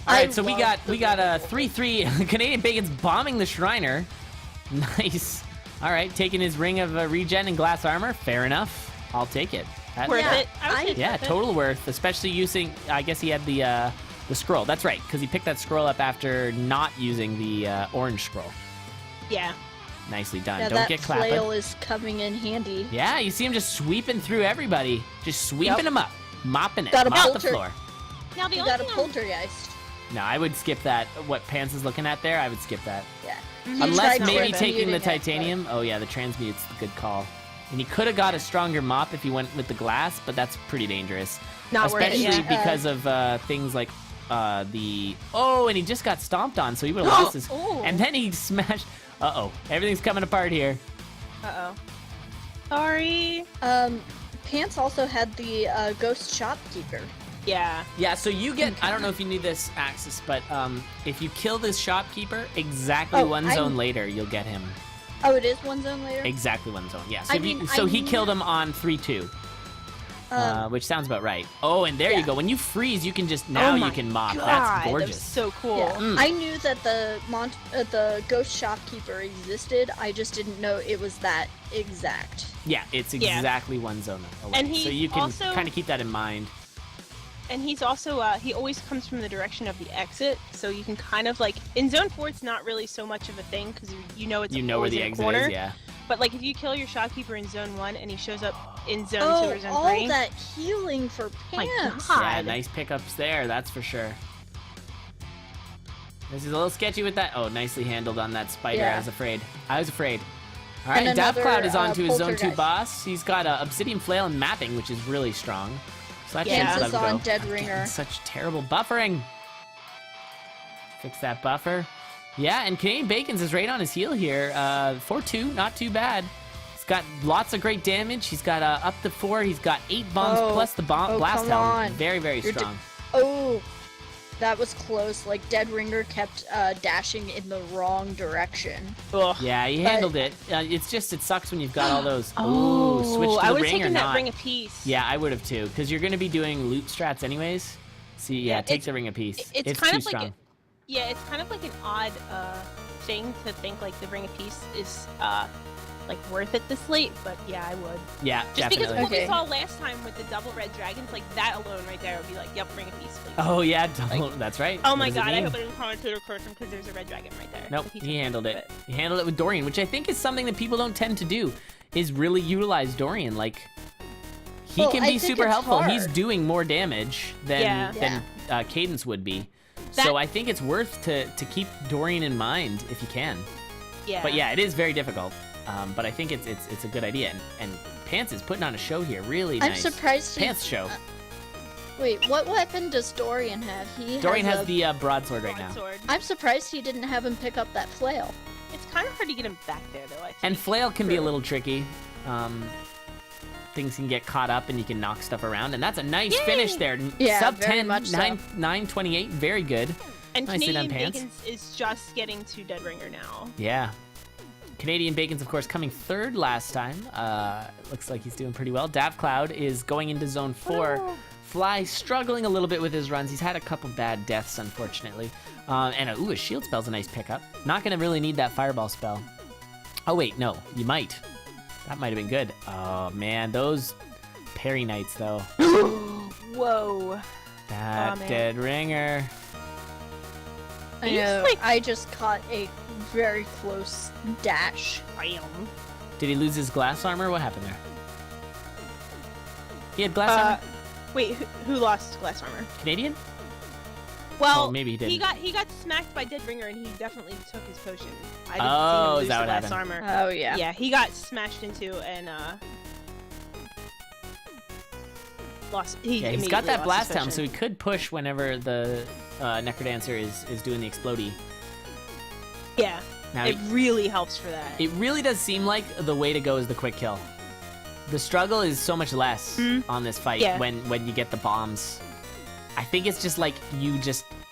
All right, I so we love got the we got Ring a of Gold. 3-3 Canadian Bacon's bombing the Shriner. Nice. All right, taking his ring of regen and glass armor. Fair enough. I'll take it. Worth Yeah, it. I would say it's Yeah, worth it. total worth, especially using, I guess he had the scroll. That's right, because he picked that scroll up after not using the orange scroll. Yeah. Nicely done. Yeah, Don't that get clapped. flail is coming in handy. Yeah, you see him just sweeping through everybody. Just sweeping Yep. them up. Mopping it. Got a Mop the polter- floor. Now the You only got a thing poltergeist. No, I would skip that. What Pants is looking at there, I would skip that. Yeah. Mhm. He Unless tried maybe transmuting taking the it, but- titanium. Oh yeah, the transmute's a good call. And he could have got a stronger mop if he went with the glass, but that's pretty dangerous. Not worth it, Especially yeah. because of things like the... Oh, and he just got stomped on, so he would have lost his... Oh. And then he smashed... Uh-oh. Everything's coming apart here. Uh-oh. Sorry. Pants also had the ghost shopkeeper. Yeah. Yeah, so you get... I don't know if you need this, Axis, but if you kill this shopkeeper, exactly Oh, one zone later, you'll get him. Oh, it is one zone later? Exactly one zone, yeah. So, I if you- mean, so I he kn- killed him on 3-2. Um, Which sounds about right. Oh, and there you yeah. go. When you freeze, you can just now Oh you my can mop. God, That's that gorgeous. was so cool. yeah. Mm. I knew that the ghost shopkeeper existed. I just didn't know it was that exact. Yeah, it's Yeah. exactly one zone away. And he so you can also- kind of keep that in mind. And he's also, he always comes from the direction of the exit, so you can kind of like, in Zone 4 it's not really so much of a thing, because you know it's You know where always the in a exit corner. is, yeah. But like if you kill your shopkeeper in Zone 1 and he shows up in Zone 2 Oh, or Zone all 3, that healing for My Pants. God. Yeah, nice pickups there, that's for sure. This is a little sketchy with that. Oh, nicely handled on that spider. Yeah. I was afraid. All right, And another, DavCloud is on to his Zone 2 poltergeist. boss. He's got Obsidian Flail and Mapping, which is really strong. So that Yeah. should Pants let is him on go. Dead I'm Ringer. getting such terrible buffering. Fix that buffer. Yeah, and Canadian Bacon's is right on his heel here. 4-2, not too bad. He's got lots of great damage. He's got up to 4. He's got 8 bombs Oh. plus the bomb Oh, blast come helm. on. Very, very You're strong. Oh, that was close. Like Dead Ringer kept dashing in the wrong direction. ugh. Yeah, he But- handled it. It's just, it sucks when you've got all those. Oh, Ooh, switch to I the would have ring or taken that not. ring of peace. Yeah, I would have too, because you're going to be doing loot strats anyways. See, yeah, Yeah, take it's- the ring of peace. it's too kind of like strong. Yeah, it's kind of like an odd thing to think like the ring of peace is like worth it this late, but yeah, I would. Yeah, Just because definitely. what Okay. we saw last time with the double red dragons, like that alone right there would be like, yep, ring of peace, please. Oh yeah, double, that's right. Oh What my does it god, I mean? hope I didn't commentator curse him because there's a red dragon right there. Nope, If he took handled of it. He handled it with Dorian, which I think is something that people don't tend to do, is really utilize Dorian. Like, he Well, can I be think super it's helpful. He's hard. doing more damage than Yeah. Cadence would be. That- So I think it's worth to keep Dorian in mind if you can. Yeah. But yeah, it is very difficult. But I think it's a good idea. And Pants is putting on a show here. Really I'm nice. surprised he. Pants show. Wait, what weapon does Dorian have? Dorian has a- the broadsword right now. Broadsword. I'm surprised he didn't have him pick up that flail. It's kind of hard to get him back there though, I think. And flail can be a True. little tricky. Things can get caught up and you can knock stuff around. And that's a nice Yay! finish there. Yeah, Sub very 10, much so. 928. Very good. And Nicely done, Canadian Pants. Bacon is just getting to Dead Ringer now. Yeah. Canadian Bacon's, of course, coming third last time. Looks like he's doing pretty well. DavCloud is going into Zone 4. Fly struggling a little bit with his runs. He's had a couple bad deaths, unfortunately. And a shield spell's a nice pickup. Not going to really need that fireball spell. Oh, wait, no. You might. That might have been good. Oh, man. Those parry knights, though. Whoa. That man. dead ringer. I He's know. like- I just caught a very close dash. Bam. Did he lose his glass armor? What happened there? He had glass armor? Wait, who lost glass armor? Canadian? Well, Oh, maybe he didn't. He got smacked by Dead Ringer and he definitely took his potion. I didn't Oh, see him is lose that the what glass happened? armor. Oh yeah. Yeah, he got smashed into and lost. He Yeah, he's got immediately that lost blast his helm, so he potion. could push whenever the Necrodancer is doing the explodey. Yeah, Now, it really helps for that. it really does seem like the way to go is the quick kill. The struggle is so much less on this fight Yeah. when you get the bombs. I think it's just like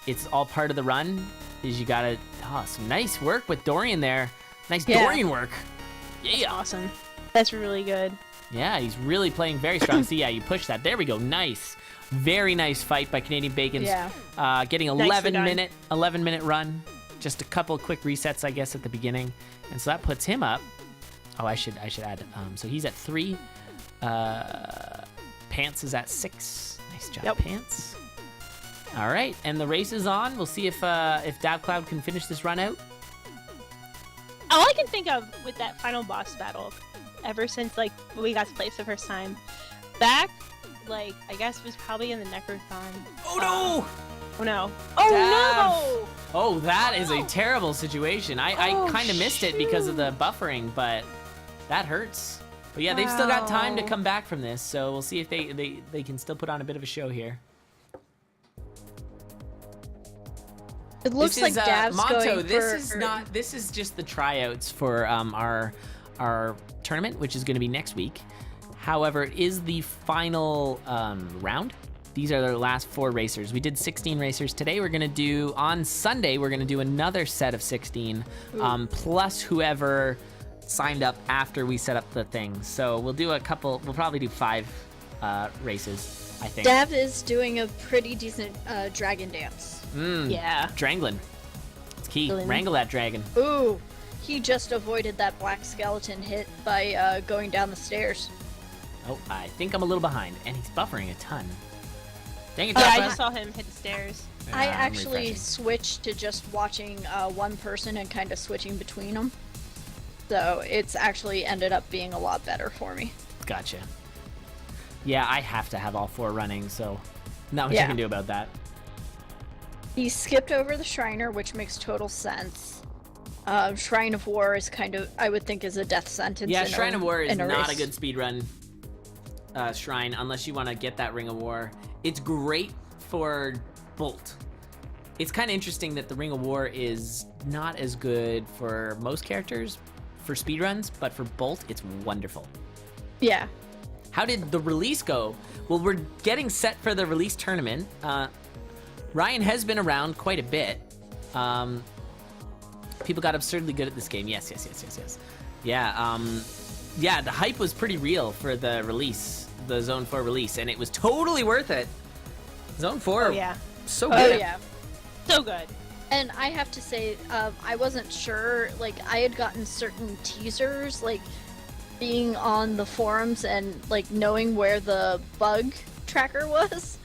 it's all part of the run. Is you gotta some nice work with Dorian there. Nice Yeah. Dorian work. Yeah. Awesome. That's really good. Yeah, he's really playing very strong. So yeah, you push that. There we go. Nice. Very nice fight by Canadian Bacon's. Yeah. Getting Nicely 11 minute run. Just a couple quick resets, I guess, at the beginning. And so that puts him up. Oh, I should add. So he's at 3. Pants is at 6. Nice job, Yep. Pants. All right, and the race is on. We'll see if DavCloud can finish this run out. All I can think of with that final boss battle, ever since like we got to play it the first time, back, like I guess was probably in the Necrothon. Oh no! Oh no! Oh Oh, that is a terrible situation. I Oh, kind of missed it because of the buffering, but that hurts. But yeah, they've still got time to Wow. come back from this, so we'll see if they can still put on a bit of a show here. It looks This like is, Dav's Monto, going this is just the tryouts for our tournament, which is going to be next week. However, it is the final round. These are the last 4 racers. We did 16 racers. Today we're going to do, on Sunday, we're going to do another set of 16, plus whoever signed up after we set up the thing. So we'll do we'll probably do 5 races, I think. Dav is doing a pretty decent dragon dance. Yeah. Drangling. It's key. Drangling. Wrangle that dragon. Ooh, he just avoided that black skeleton hit by going down the stairs. Oh, I think I'm a little behind, and he's buffering a ton. Dang it, Yeah, I Jaffa. just saw him hit the stairs. I I'm actually refreshing. switched to just watching one person and kind of switching between them. So it's actually ended up being a lot better for me. Gotcha. Yeah, I have to have all 4 running, so not much I Yeah. can do about that. He skipped over the Shriner, which makes total sense. Shrine of War is kind of, I would think, is a death sentence. Yeah, in Shrine of War is in a not a race. good speedrun shrine unless you want to get that Ring of War. It's great for Bolt. It's kind of interesting that the Ring of War is not as good for most characters for speedruns, but for Bolt, it's wonderful. Yeah. How did the release go? Well, we're getting set for the release tournament. Ryan has been around quite a bit. People got absurdly good at this game. Yes. Yeah, yeah, the hype was pretty real for the release, the Zone 4 release, and it was totally worth it. Zone 4, Oh yeah. so Oh, good. yeah. So good. And I have to say, I wasn't sure, like, I had gotten certain teasers, like, being on the forums and, like, knowing where the bug tracker was.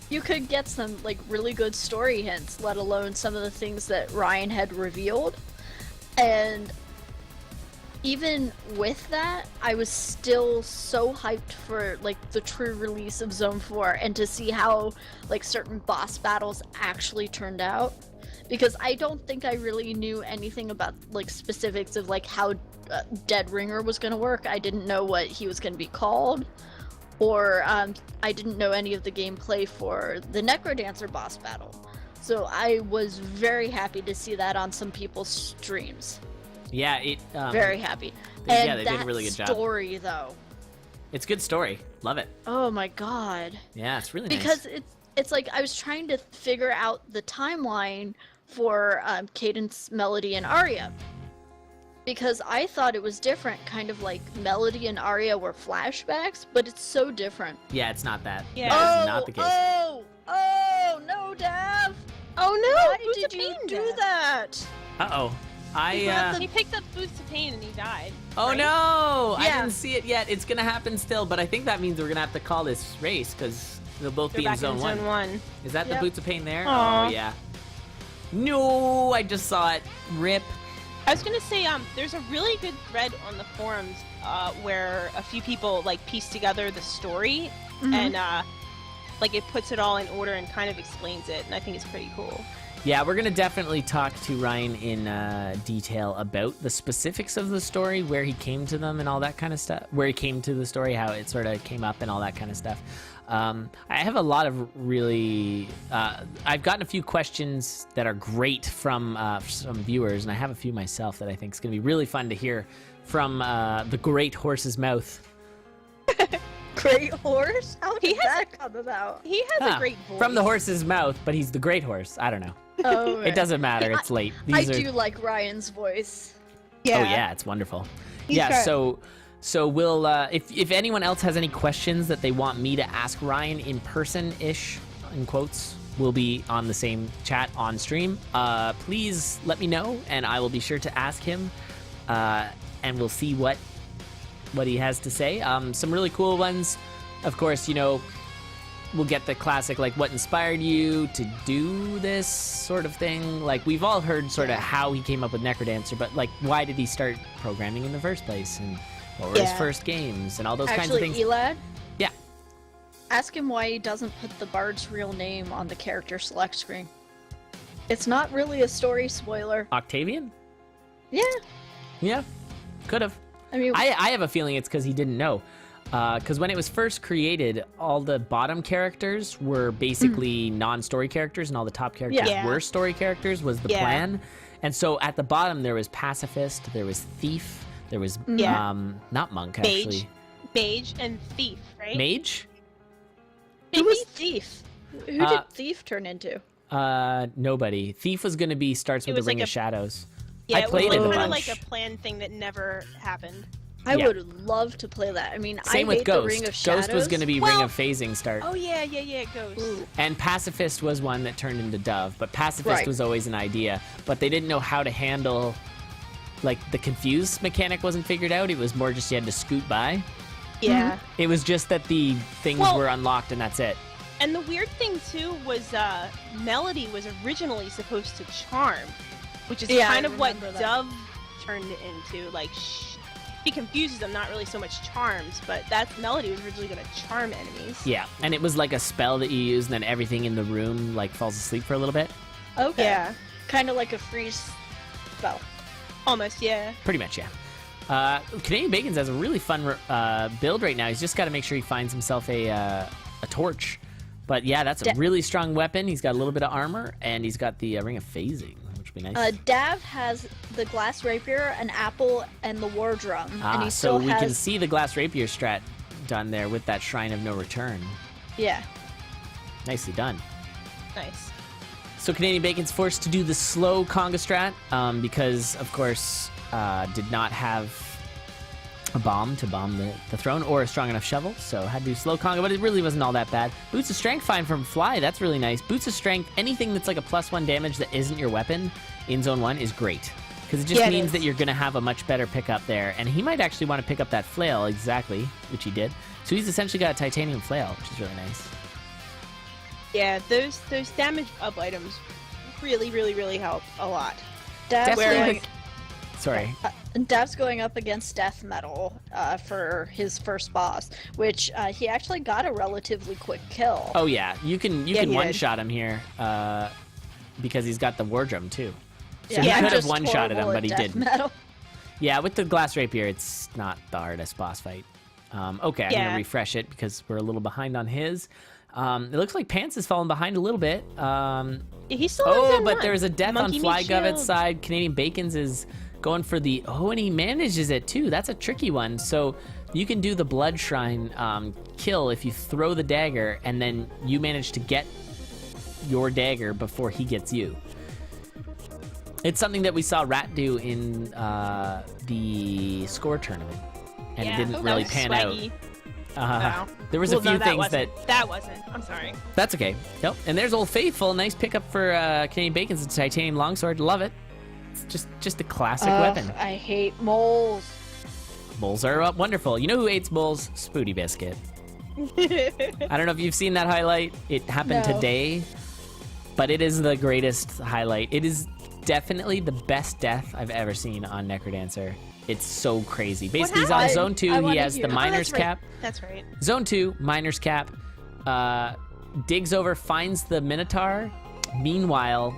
You could get some, like, really good story hints, let alone some of the things that Ryan had revealed. And even with that, I was still so hyped for, like, the true release of Zone 4 and to see how, like, certain boss battles actually turned out. Because I don't think I really knew anything about, like, specifics of, like, how Dead Ringer was going to work. I didn't know what he was going to be called. Or I didn't know any of the gameplay for the Necrodancer boss battle. So I was very happy to see that on some people's streams. Yeah, it. Very happy. Yeah, And they did a that really good job. story, though. It's a good story. Love it. Oh my god. Yeah, it's really nice. Because it's like I was trying to figure out the timeline for Cadence, Melody, and Aria. Because I thought it was different, kind of like Melody and Aria were flashbacks, but it's so different. Yeah, it's not that. Yeah. That is not the case. Oh, no, Dav! Oh no! Why Boots did of you Pain do death. that? Uh-oh. He picked up Boots of Pain and he died. Oh right? no! I Yeah. didn't see it yet. It's gonna happen still, but I think that means we're gonna have to call this race because they'll both They're be in back zone 1. Zone 1. Is that the Yep. Boots of Pain there? Aw. Oh yeah. No, I just saw it. Rip. I was gonna say, there's a really good thread on the forums where a few people like piece together the story Mhm. and like it puts it all in order and kind of explains it, and I think it's pretty cool. Yeah, we're gonna definitely talk to Ryan in detail about the specifics of the story, where he came to them and all that kind of stuff. Where he came to the story, how it sort of came up and all that kind of stuff. I have a lot of really... I've gotten a few questions that are great from some viewers, and I have a few myself that I think is going to be really fun to hear from the great horse's mouth. Great horse? How He did has that come about? He has Ah, a great voice. From the horse's mouth, but he's the great horse. I don't know. Oh, It doesn't matter. It's late. I These are... do like Ryan's voice. Oh yeah, it's wonderful. He's yeah, got- so we'll if anyone else has any questions that they want me to ask Ryan in person-ish, in quotes, we'll be on the same chat on stream. Please let me know, and I will be sure to ask him, and we'll see what he has to say. Some really cool ones of course, we'll get the classic, like, what inspired you to do this sort of thing. Like, we've all heard sort of how he came up with Necrodancer, but, like, why did he start programming in the first place? And what were his first games? And all those kinds of things. Actually, Elad? Yeah. Ask him why he doesn't put the bard's real name on the character select screen. It's not really a story spoiler. Octavian? Yeah. Yeah, could have. I mean, I have a feeling it's because he didn't know. Because when it was first created, all the bottom characters were basically non-story characters, and all the top characters were story characters, was the plan. And so at the bottom, there was Pacifist, there was Thief, there was, not Monk, actually. Mage and Thief, right? Mage? who was Thief? Who did Thief turn into? Nobody. Thief was going to be starts with the Ring of Shadows. Yeah, I played it it a was kind of bunch. like a planned thing that never happened. I would love to play that. I mean, Same I with hate Ghost. the Ring of Shadows. Ghost was going to be Ring of Phasing start. Oh, yeah, Ghost. Ooh. And Pacifist was one that turned into Dove, but Pacifist was always an idea. But they didn't know how to handle, like, the confused mechanic wasn't figured out. It was more just you had to scoot by. Yeah. It was just that the things were unlocked and that's it. And the weird thing, too, was Melody was originally supposed to charm, which is kind of what Dove turned it into. Like, she confuses them, not really so much charms, but that Melody was originally going to charm enemies. Yeah, and it was like a spell that you use, and then everything in the room, like, falls asleep for a little bit. Okay. Yeah. Kind of like a freeze spell. Almost, yeah. Pretty much, yeah. Canadian Bacon's has a really fun build right now. He's just got to make sure he finds himself a torch. But yeah, that's a really strong weapon. He's got a little bit of armor, and he's got the Ring of Phasing, which would be nice. Dav has the glass rapier, an apple, and the war drum. And he so still we has... can see the glass rapier strat done there with that Shrine of No Return. Yeah. Nicely done. Nice. So Canadian Bacon's forced to do the slow conga strat because, of course, did not have a bomb to bomb the throne or a strong enough shovel, so had to do slow conga, but it really wasn't all that bad. Boots of Strength fine from Fly, that's really nice. Boots of Strength, anything that's like a +1 damage that isn't your weapon in Zone 1 is great. Because it just means that you're going to have a much better pickup there. And he might actually want to pick up that flail, exactly, which he did. So he's essentially got a titanium flail, which is really nice. Yeah, those damage up items really, really, really help a lot. Sorry. Dav's going up against Death Metal for his first boss, which he actually got a relatively quick kill. Oh yeah, you can one-shot him here because he's got the war drum too. So he could have one-shotted him, but he didn't. Metal. Yeah, with the glass rapier, it's not the hardest boss fight. Okay, I'm gonna refresh it because we're a little behind on his. It looks like Pants is falling behind a little bit. He's still Oh, but there's a death on FlyGluffet's side. Canadian Bacon's is going for the... Oh, and he manages it, too. That's a tricky one. So you can do the Blood Shrine kill if you throw the dagger, and then you manage to get your dagger before he gets you. It's something that we saw Rat do in the score tournament, and it didn't really pan swaggy. out. There was a few things that wasn't. I'm sorry. That's okay. Nope. And there's Old Faithful. Nice pickup for Canadian Bacon's titanium longsword. Love it. It's just a classic weapon. I hate moles. Moles are wonderful. You know who hates moles? Spooty Biscuit. I don't know if you've seen that highlight. It happened today, but it is the greatest highlight. It is definitely the best death I've ever seen on Necrodancer. It's so crazy. Basically, he's on Zone 2. He has the Miner's Cap. That's right. Zone 2, Miner's Cap. Digs over, finds the Minotaur. Meanwhile,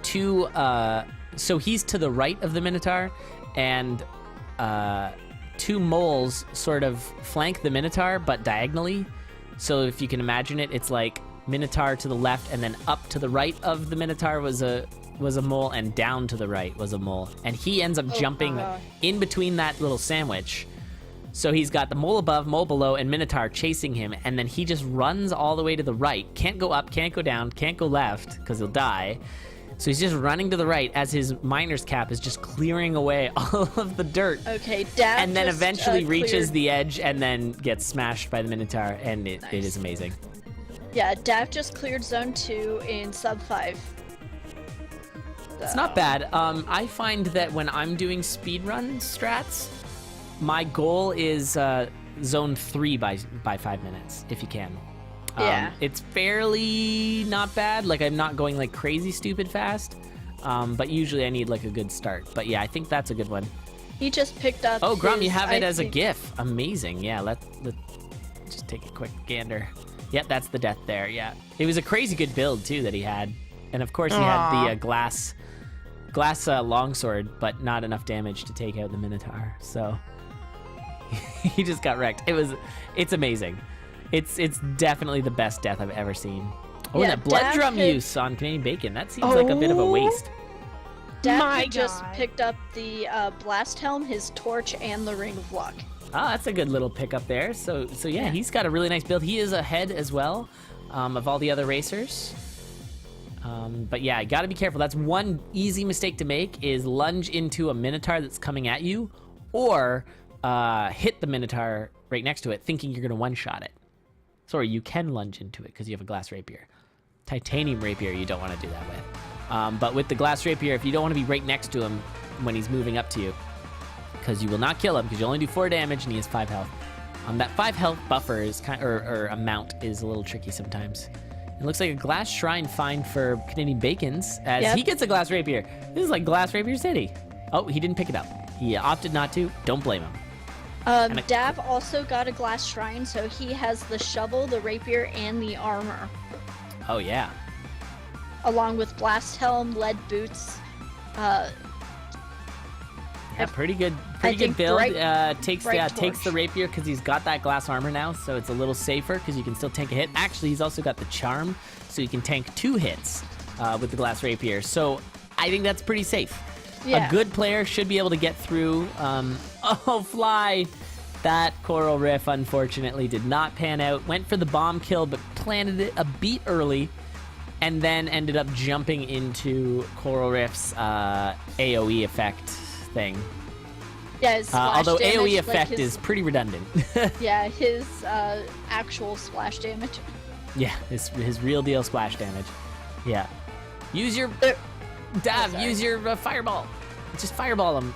so he's to the right of the Minotaur, and two moles sort of flank the Minotaur, but diagonally. So if you can imagine it, it's like Minotaur to the left, and then up to the right of the Minotaur was a mole, and down to the right was a mole. And he ends up jumping in between that little sandwich. So he's got the mole above, mole below, and Minotaur chasing him, and then he just runs all the way to the right. Can't go up, can't go down, can't go left, because he'll die. So he's just running to the right as his Miner's Cap is just clearing away all of the dirt. Okay, Dav and then just, eventually reaches cleared... the edge and then gets smashed by the Minotaur, and it is amazing. Yeah, Dav just cleared Zone 2 in sub 5. It's not bad. I find that when I'm doing speedrun strats, my goal is zone 3 by 5 minutes if you can. Yeah. It's fairly not bad. Like, I'm not going like crazy stupid fast, but usually I need like a good start. But yeah, I think that's a good one. He just picked up. Oh, Grom, you his- have it I as a think- GIF. Amazing. Yeah, let's just take a quick gander. Yep, that's the death there. Yeah, it was a crazy good build too that he had, and of course he had the glass longsword, but not enough damage to take out the Minotaur. So he just got wrecked. It's amazing. It's definitely the best death I've ever seen. Oh, Yeah, and that blood Dav drum hit- use on Canadian Bacon. That seems like a bit of a waste. Dad My had just God. picked up the blast helm, his torch, and the ring of luck. Oh, that's a good little pickup there. So yeah, he's got a really nice build. He is ahead as well of all the other racers. But yeah, you got to be careful. That's one easy mistake to make is lunge into a Minotaur that's coming at you, or hit the Minotaur right next to it, thinking you're going to one-shot it. Sorry, you can lunge into it because you have a glass rapier. Titanium rapier, you don't want to do that with. But with the glass rapier, if you don't want to be right next to him when he's moving up to you, because you will not kill him, because you only do 4 damage and he has 5 health. That 5 health buffer is or amount is a little tricky sometimes. It looks like a glass shrine find for Canadian Bacons as he gets a glass rapier. This is like Glass Rapier City. Oh, he didn't pick it up. He opted not to. Don't blame him. Dav also got a glass shrine, so he has the shovel, the rapier, and the armor, Oh yeah. along with blast helm, lead boots. Yeah, pretty good think build. bright Takes torch. the rapier because he's got that glass armor now, so it's a little safer because you can still tank a hit. Actually, he's also got the charm, so you can tank 2 hits with the glass rapier. So I think that's pretty safe. Yeah. A good player should be able to get through. Oh, Fly! That Coral Riff, unfortunately, did not pan out. Went for the bomb kill, but planted it a beat early, and then ended up jumping into Coral Riff's AoE effect thing. Yeah, his splash Although damage, AoE like effect his- is pretty redundant. Yeah, his actual splash damage. Yeah, his real deal splash damage. Yeah. Use your... Dav, sorry. use your fireball. Just fireball him.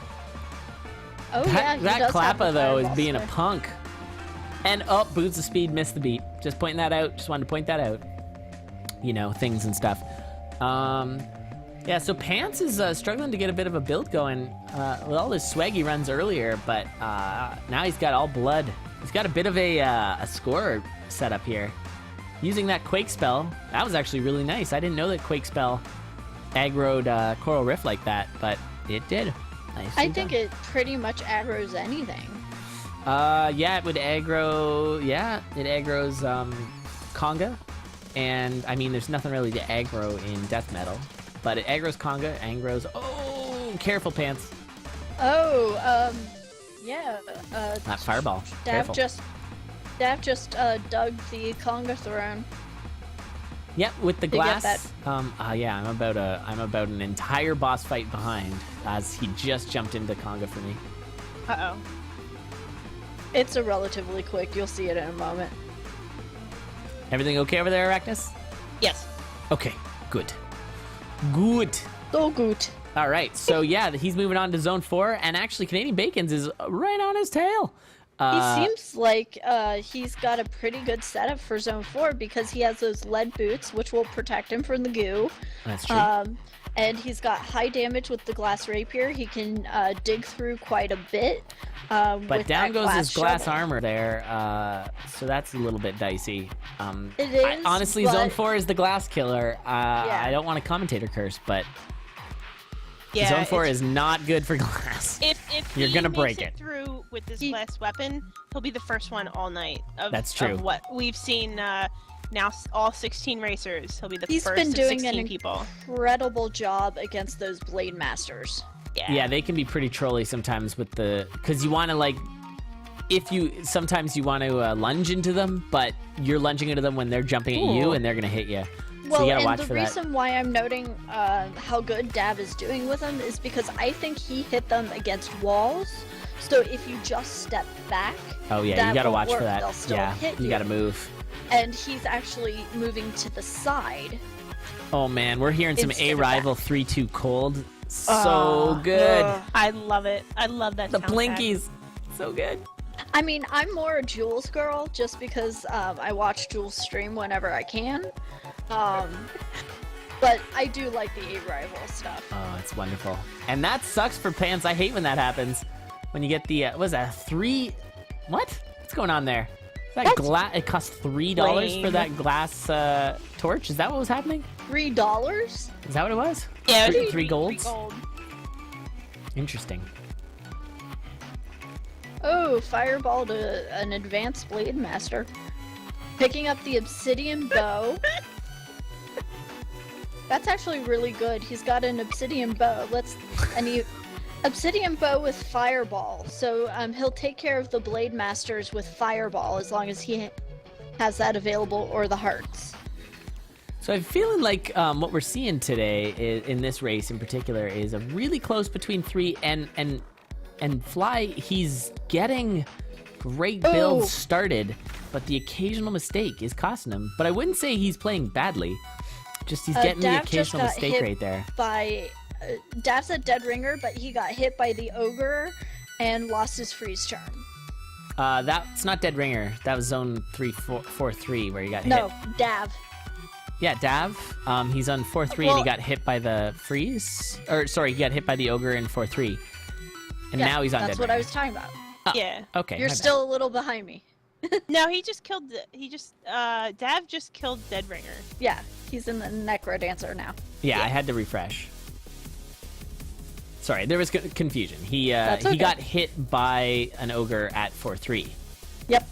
Oh yeah, he That does have the Klappa, though, is fireball being a spray. punk. And, Boots of Speed missed the beat. Just pointing that out. Just wanted to point that out. You know, things and stuff. Yeah, so Pants is struggling to get a bit of a build going. With all his swag he runs earlier, but now he's got all blood. He's got a bit of a score set up here. Using that Quake spell, that was actually really nice. I didn't know that Quake spell aggroed Coral Rift like that, but it did. Nicely I think done. it pretty much aggroes anything. Yeah, it would aggro. Yeah, it aggroes Conga, and I mean, there's nothing really to aggro in death metal, but it aggroes Conga, aggroes. Oh, careful, Pants! Oh, yeah. That fireball. Dav Careful. just dug the Conga throne. Yep, with the to get glass. Yeah, I'm about an entire boss fight behind, as he just jumped into Conga for me. Uh-oh. It's a relatively quick. You'll see it in a moment. Everything okay over there, Arachnus? Yes. Okay, good. Good. So good. All right, so yeah, he's moving on to Zone 4, and actually Canadian Bacon's is right on his tail. He seems like he's got a pretty good setup for Zone 4 because he has those lead boots, which will protect him from the goo. That's true. And he's got high damage with the glass rapier. He can dig through quite a bit. But with down that goes his glass shovel. armor there, so that's a little bit dicey. It is, honestly, but- Zone 4 is the glass killer. Yeah. I don't want to commentator curse, but Yeah. Zone 4 it's- is not good for glass. If You're he gonna makes break it it. through with this He- glass weapon, he'll be the first one all night. That's true. Of what we've seen now, all 16 racers. He'll be the He's first been of doing 16 an people. incredible job against those blade masters. Yeah, they can be pretty trolly sometimes with the, because you want to like, sometimes you want to lunge into them, but you're lunging into them when they're jumping at you Ooh. and they're gonna hit you. Well, so you gotta and watch the for that. reason why I'm noting how good Dav is doing with them is because I think he hit them against walls. So if you just step back, Oh yeah, that you gotta won't watch for work. that. They'll still Yeah, hit you gotta move. and he's actually moving to the side. Oh man, we're hearing some Instead of A-Rival back. 3-2 cold. So good. I love it. I love that. The sound pad. blinkies, so good. I mean, I'm more a Jules girl just because I watch Jules stream whenever I can. But I do like the 8 rival stuff. Oh, it's wonderful. And that sucks for Pants. I hate when that happens. When you get the, what was that, 3... What? What's going on there? That glass, it cost $3 for that glass torch? Is that what was happening? $3? Is that what it was? Yeah, Three golds? 3 gold. Interesting. Oh, fireball to an advanced blade master. Picking up the obsidian bow. That's actually really good. He's got an obsidian bow. Obsidian bow with fireball. So he'll take care of the blade masters with fireball as long as he has that available, or the hearts. So I'm feeling like what we're seeing today in this race in particular is a really close between 3 and Fly. He's getting great builds started, but the occasional mistake is costing him. But I wouldn't say he's playing badly. Just he's getting the occasional mistake right there. Dav's a dead ringer, but he got hit by the ogre and lost his freeze charm. That's not dead ringer. That was zone 3-4-3 where he got hit. No, Dav. Yeah, Dav. He's on 4-3 and he got hit by the freeze. Or sorry, he got hit by the ogre in 4-3. And now he's on That's dead what ringer. I was talking about. Oh, Yeah. Okay. You're still a little behind me. No, he just killed. Dav just killed Deadringer. Yeah, he's in the Necrodancer now. Yeah, I had to refresh. Sorry, there was confusion. He okay. he got hit by an ogre at 4-3. Yep.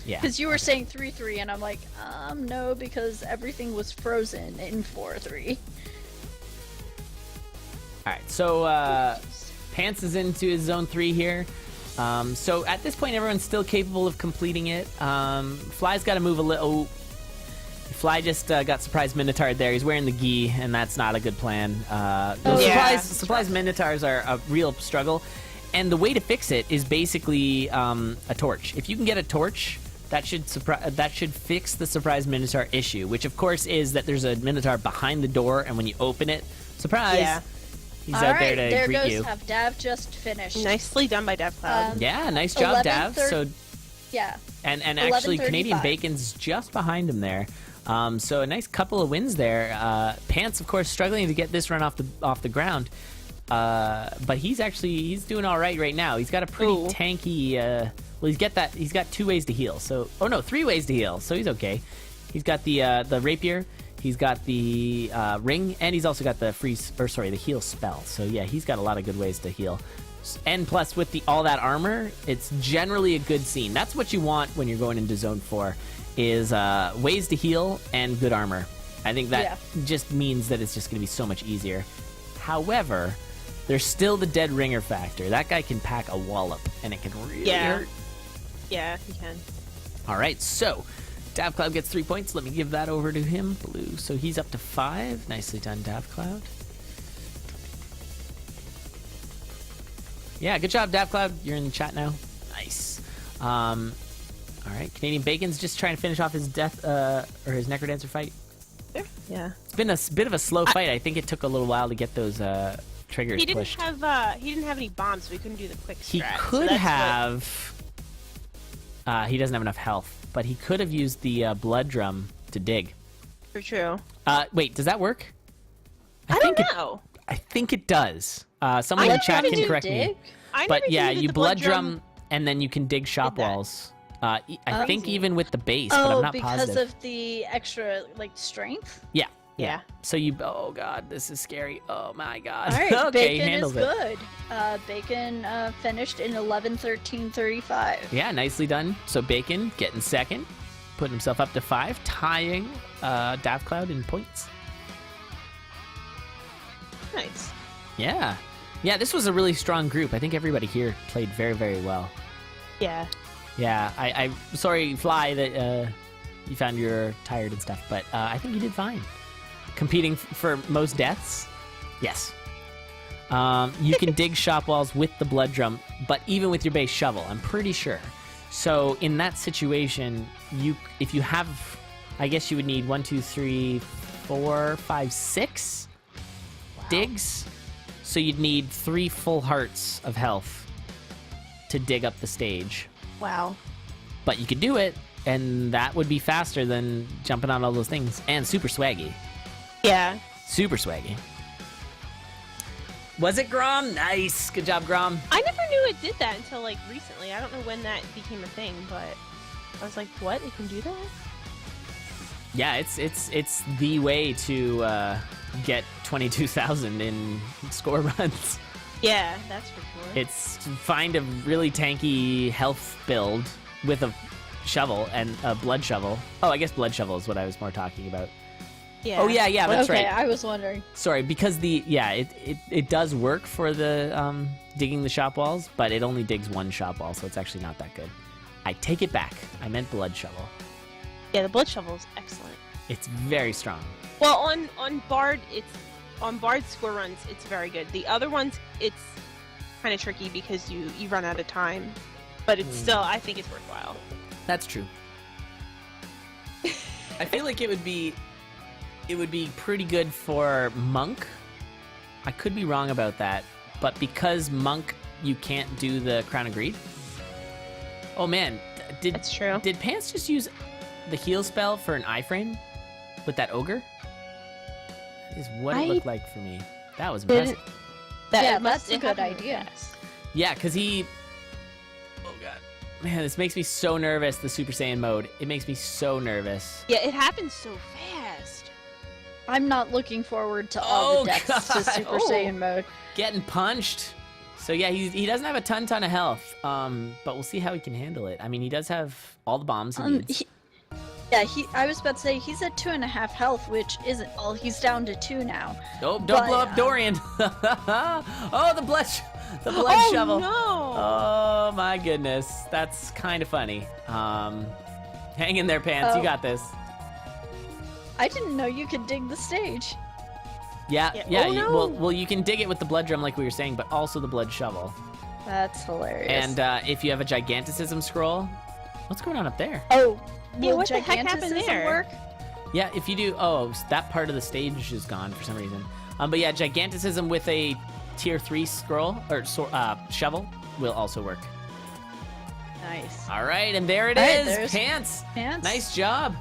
Yeah. Because you were saying 3-3, and I'm like, no, because everything was frozen in 4-3. All right, so Pants is into his zone 3 here. So at this point, everyone's still capable of completing it. Fly's got to move a little. Fly just got surprise Minotaur there. He's wearing the gi, and that's not a good plan. Those surprise Minotaurs are a real struggle. And the way to fix it is basically a torch. If you can get a torch, that should fix the surprise Minotaur issue, which of course is that there's a Minotaur behind the door, and when you open it, surprise! Yeah. He's out there to greet you. Have Dav just finished. Nicely done by DavCloud. Yeah, nice job, Dav. So yeah, and actually Canadian Bacon's just behind him there. So a nice couple of wins there. Pants, of course, struggling to get this run off the ground, but he's doing all right now. He's got a pretty tanky. He's got 2 ways to heal. So 3 ways to heal. So he's okay. He's got the rapier. He's got the ring, and he's also got the the heal spell. So yeah, he's got a lot of good ways to heal. And plus, with all that armor, it's generally a good scene. That's what you want when you're going into Zone 4, is ways to heal and good armor. I think that just means that it's just going to be so much easier. However, there's still the dead ringer factor. That guy can pack a wallop, and it can really hurt. Yeah, he can. All right, so DavCloud gets 3 points. Let me give that over to him, Blue. So he's up to 5. Nicely done, DavCloud. Yeah, good job, DavCloud. You're in the chat now. Nice. All right, Canadian Bacon's just trying to finish off his death or his Necrodancer fight. Yeah. It's been a bit of a slow fight. I think it took a little while to get those triggers He didn't pushed. he didn't have any bombs, so we couldn't do the quick strat. He could have. He doesn't have enough health, but he could have used the blood drum to dig. True. Wait, does that work? I don't know. I think it does. Someone in the chat can correct me. But yeah, you blood drum, and then you can dig shop walls. I think even with the base, but I'm not positive. because of the extra strength. Yeah. So oh god, this is scary. Oh my god. All right, okay, he Bacon handles is it. good. Bacon finished in 11:13:35. Yeah, nicely done. So Bacon getting second, putting himself up to 5, tying DavCloud in points. Nice. Yeah, this was a really strong group. I think everybody here played very, very well. Yeah. Yeah, I'm sorry, Fly, that you found you're tired and stuff, but I think you did fine. Competing for most deaths? Yes. You can dig shop walls with the blood drum, but even with your base shovel, I'm pretty sure. So in that situation, if you have, I guess you would need 1, 2, 3, 4, 5, 6 digs. So you'd need 3 full hearts of health to dig up the stage. Wow. But you could do it, and that would be faster than jumping on all those things. And super swaggy. Yeah. Super swaggy. Was it Grom? Nice. Good job, Grom. I never knew it did that until like recently. I don't know when that became a thing, but I was like, what? It can do that? Yeah, it's the way to get 22,000 in score runs. Yeah, that's for sure. It's to find a really tanky health build with a shovel and a blood shovel. Oh, I guess blood shovel is what I was more talking about. Yeah. Oh yeah, that's okay, right. I was wondering. Sorry, because it does work for the digging the shop walls, but it only digs one shop wall, so it's actually not that good. I take it back. I meant blood shovel. Yeah, the blood shovel is excellent. It's very strong. Well, on Bard, on Bard score runs, it's very good. The other ones, it's kind of tricky because you run out of time, but it's still, I think it's worthwhile. That's true. I feel like it would be pretty good for Monk. I could be wrong about that, but because Monk, you can't do the Crown of Greed. Oh man, That's true. Did Pants just use the heal spell for an iframe with that ogre? That is what it looked like for me. That was impressive. That's a good idea. Yeah, because he... Oh god. Man, this makes me so nervous, the Super Saiyan mode. It makes me so nervous. Yeah, it happens so fast. I'm not looking forward to all the deaths to Super Saiyan mode. Getting punched. So yeah, he doesn't have a ton of health, but we'll see how he can handle it. I mean, he does have all the bombs he needs. I was about to say, he's at 2.5 health, which isn't all. He's down to 2 now. Oh, don't blow up Dorian. Oh, the blood shovel. No. Oh my goodness, that's kind of funny. Hang in there, Pants. You got this. I didn't know you could dig the stage. Yeah. Oh, no. Well, you can dig it with the blood drum, like we were saying, but also the blood shovel. That's hilarious. And if you have a giganticism scroll, what's going on up there? oh, Yeah, will what the heck happened giganticism there? work? Yeah, if you do, that part of the stage is gone for some reason. But yeah, giganticism with a tier 3 scroll or shovel will also work. Nice. All right, and there it All right, is, there's Pants. Pants. Nice job.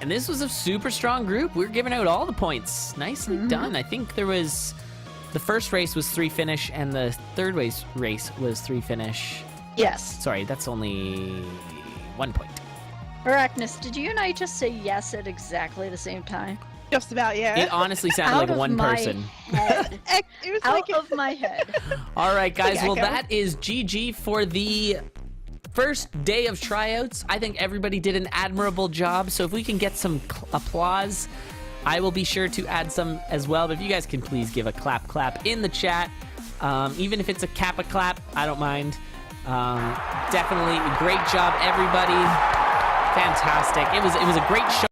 And this was a super strong group. We're giving out all the points. Nicely done. I think there was the first race was 3 finish, and the third race was 3 finish. Yes. Sorry, that's only 1 point. Arachnus, did you and I just say yes at exactly the same time? Just about, yeah. It honestly sounded like of one my person. Head. It was Out like of my head. All right, guys. Okay, Well, go. that is GG for the first day of tryouts. I think everybody did an admirable job. So if we can get some applause, I will be sure to add some as well. But if you guys can please give a clap in the chat, even if it's a kappa clap, I don't mind. Definitely great job, everybody. Fantastic. It was a great show.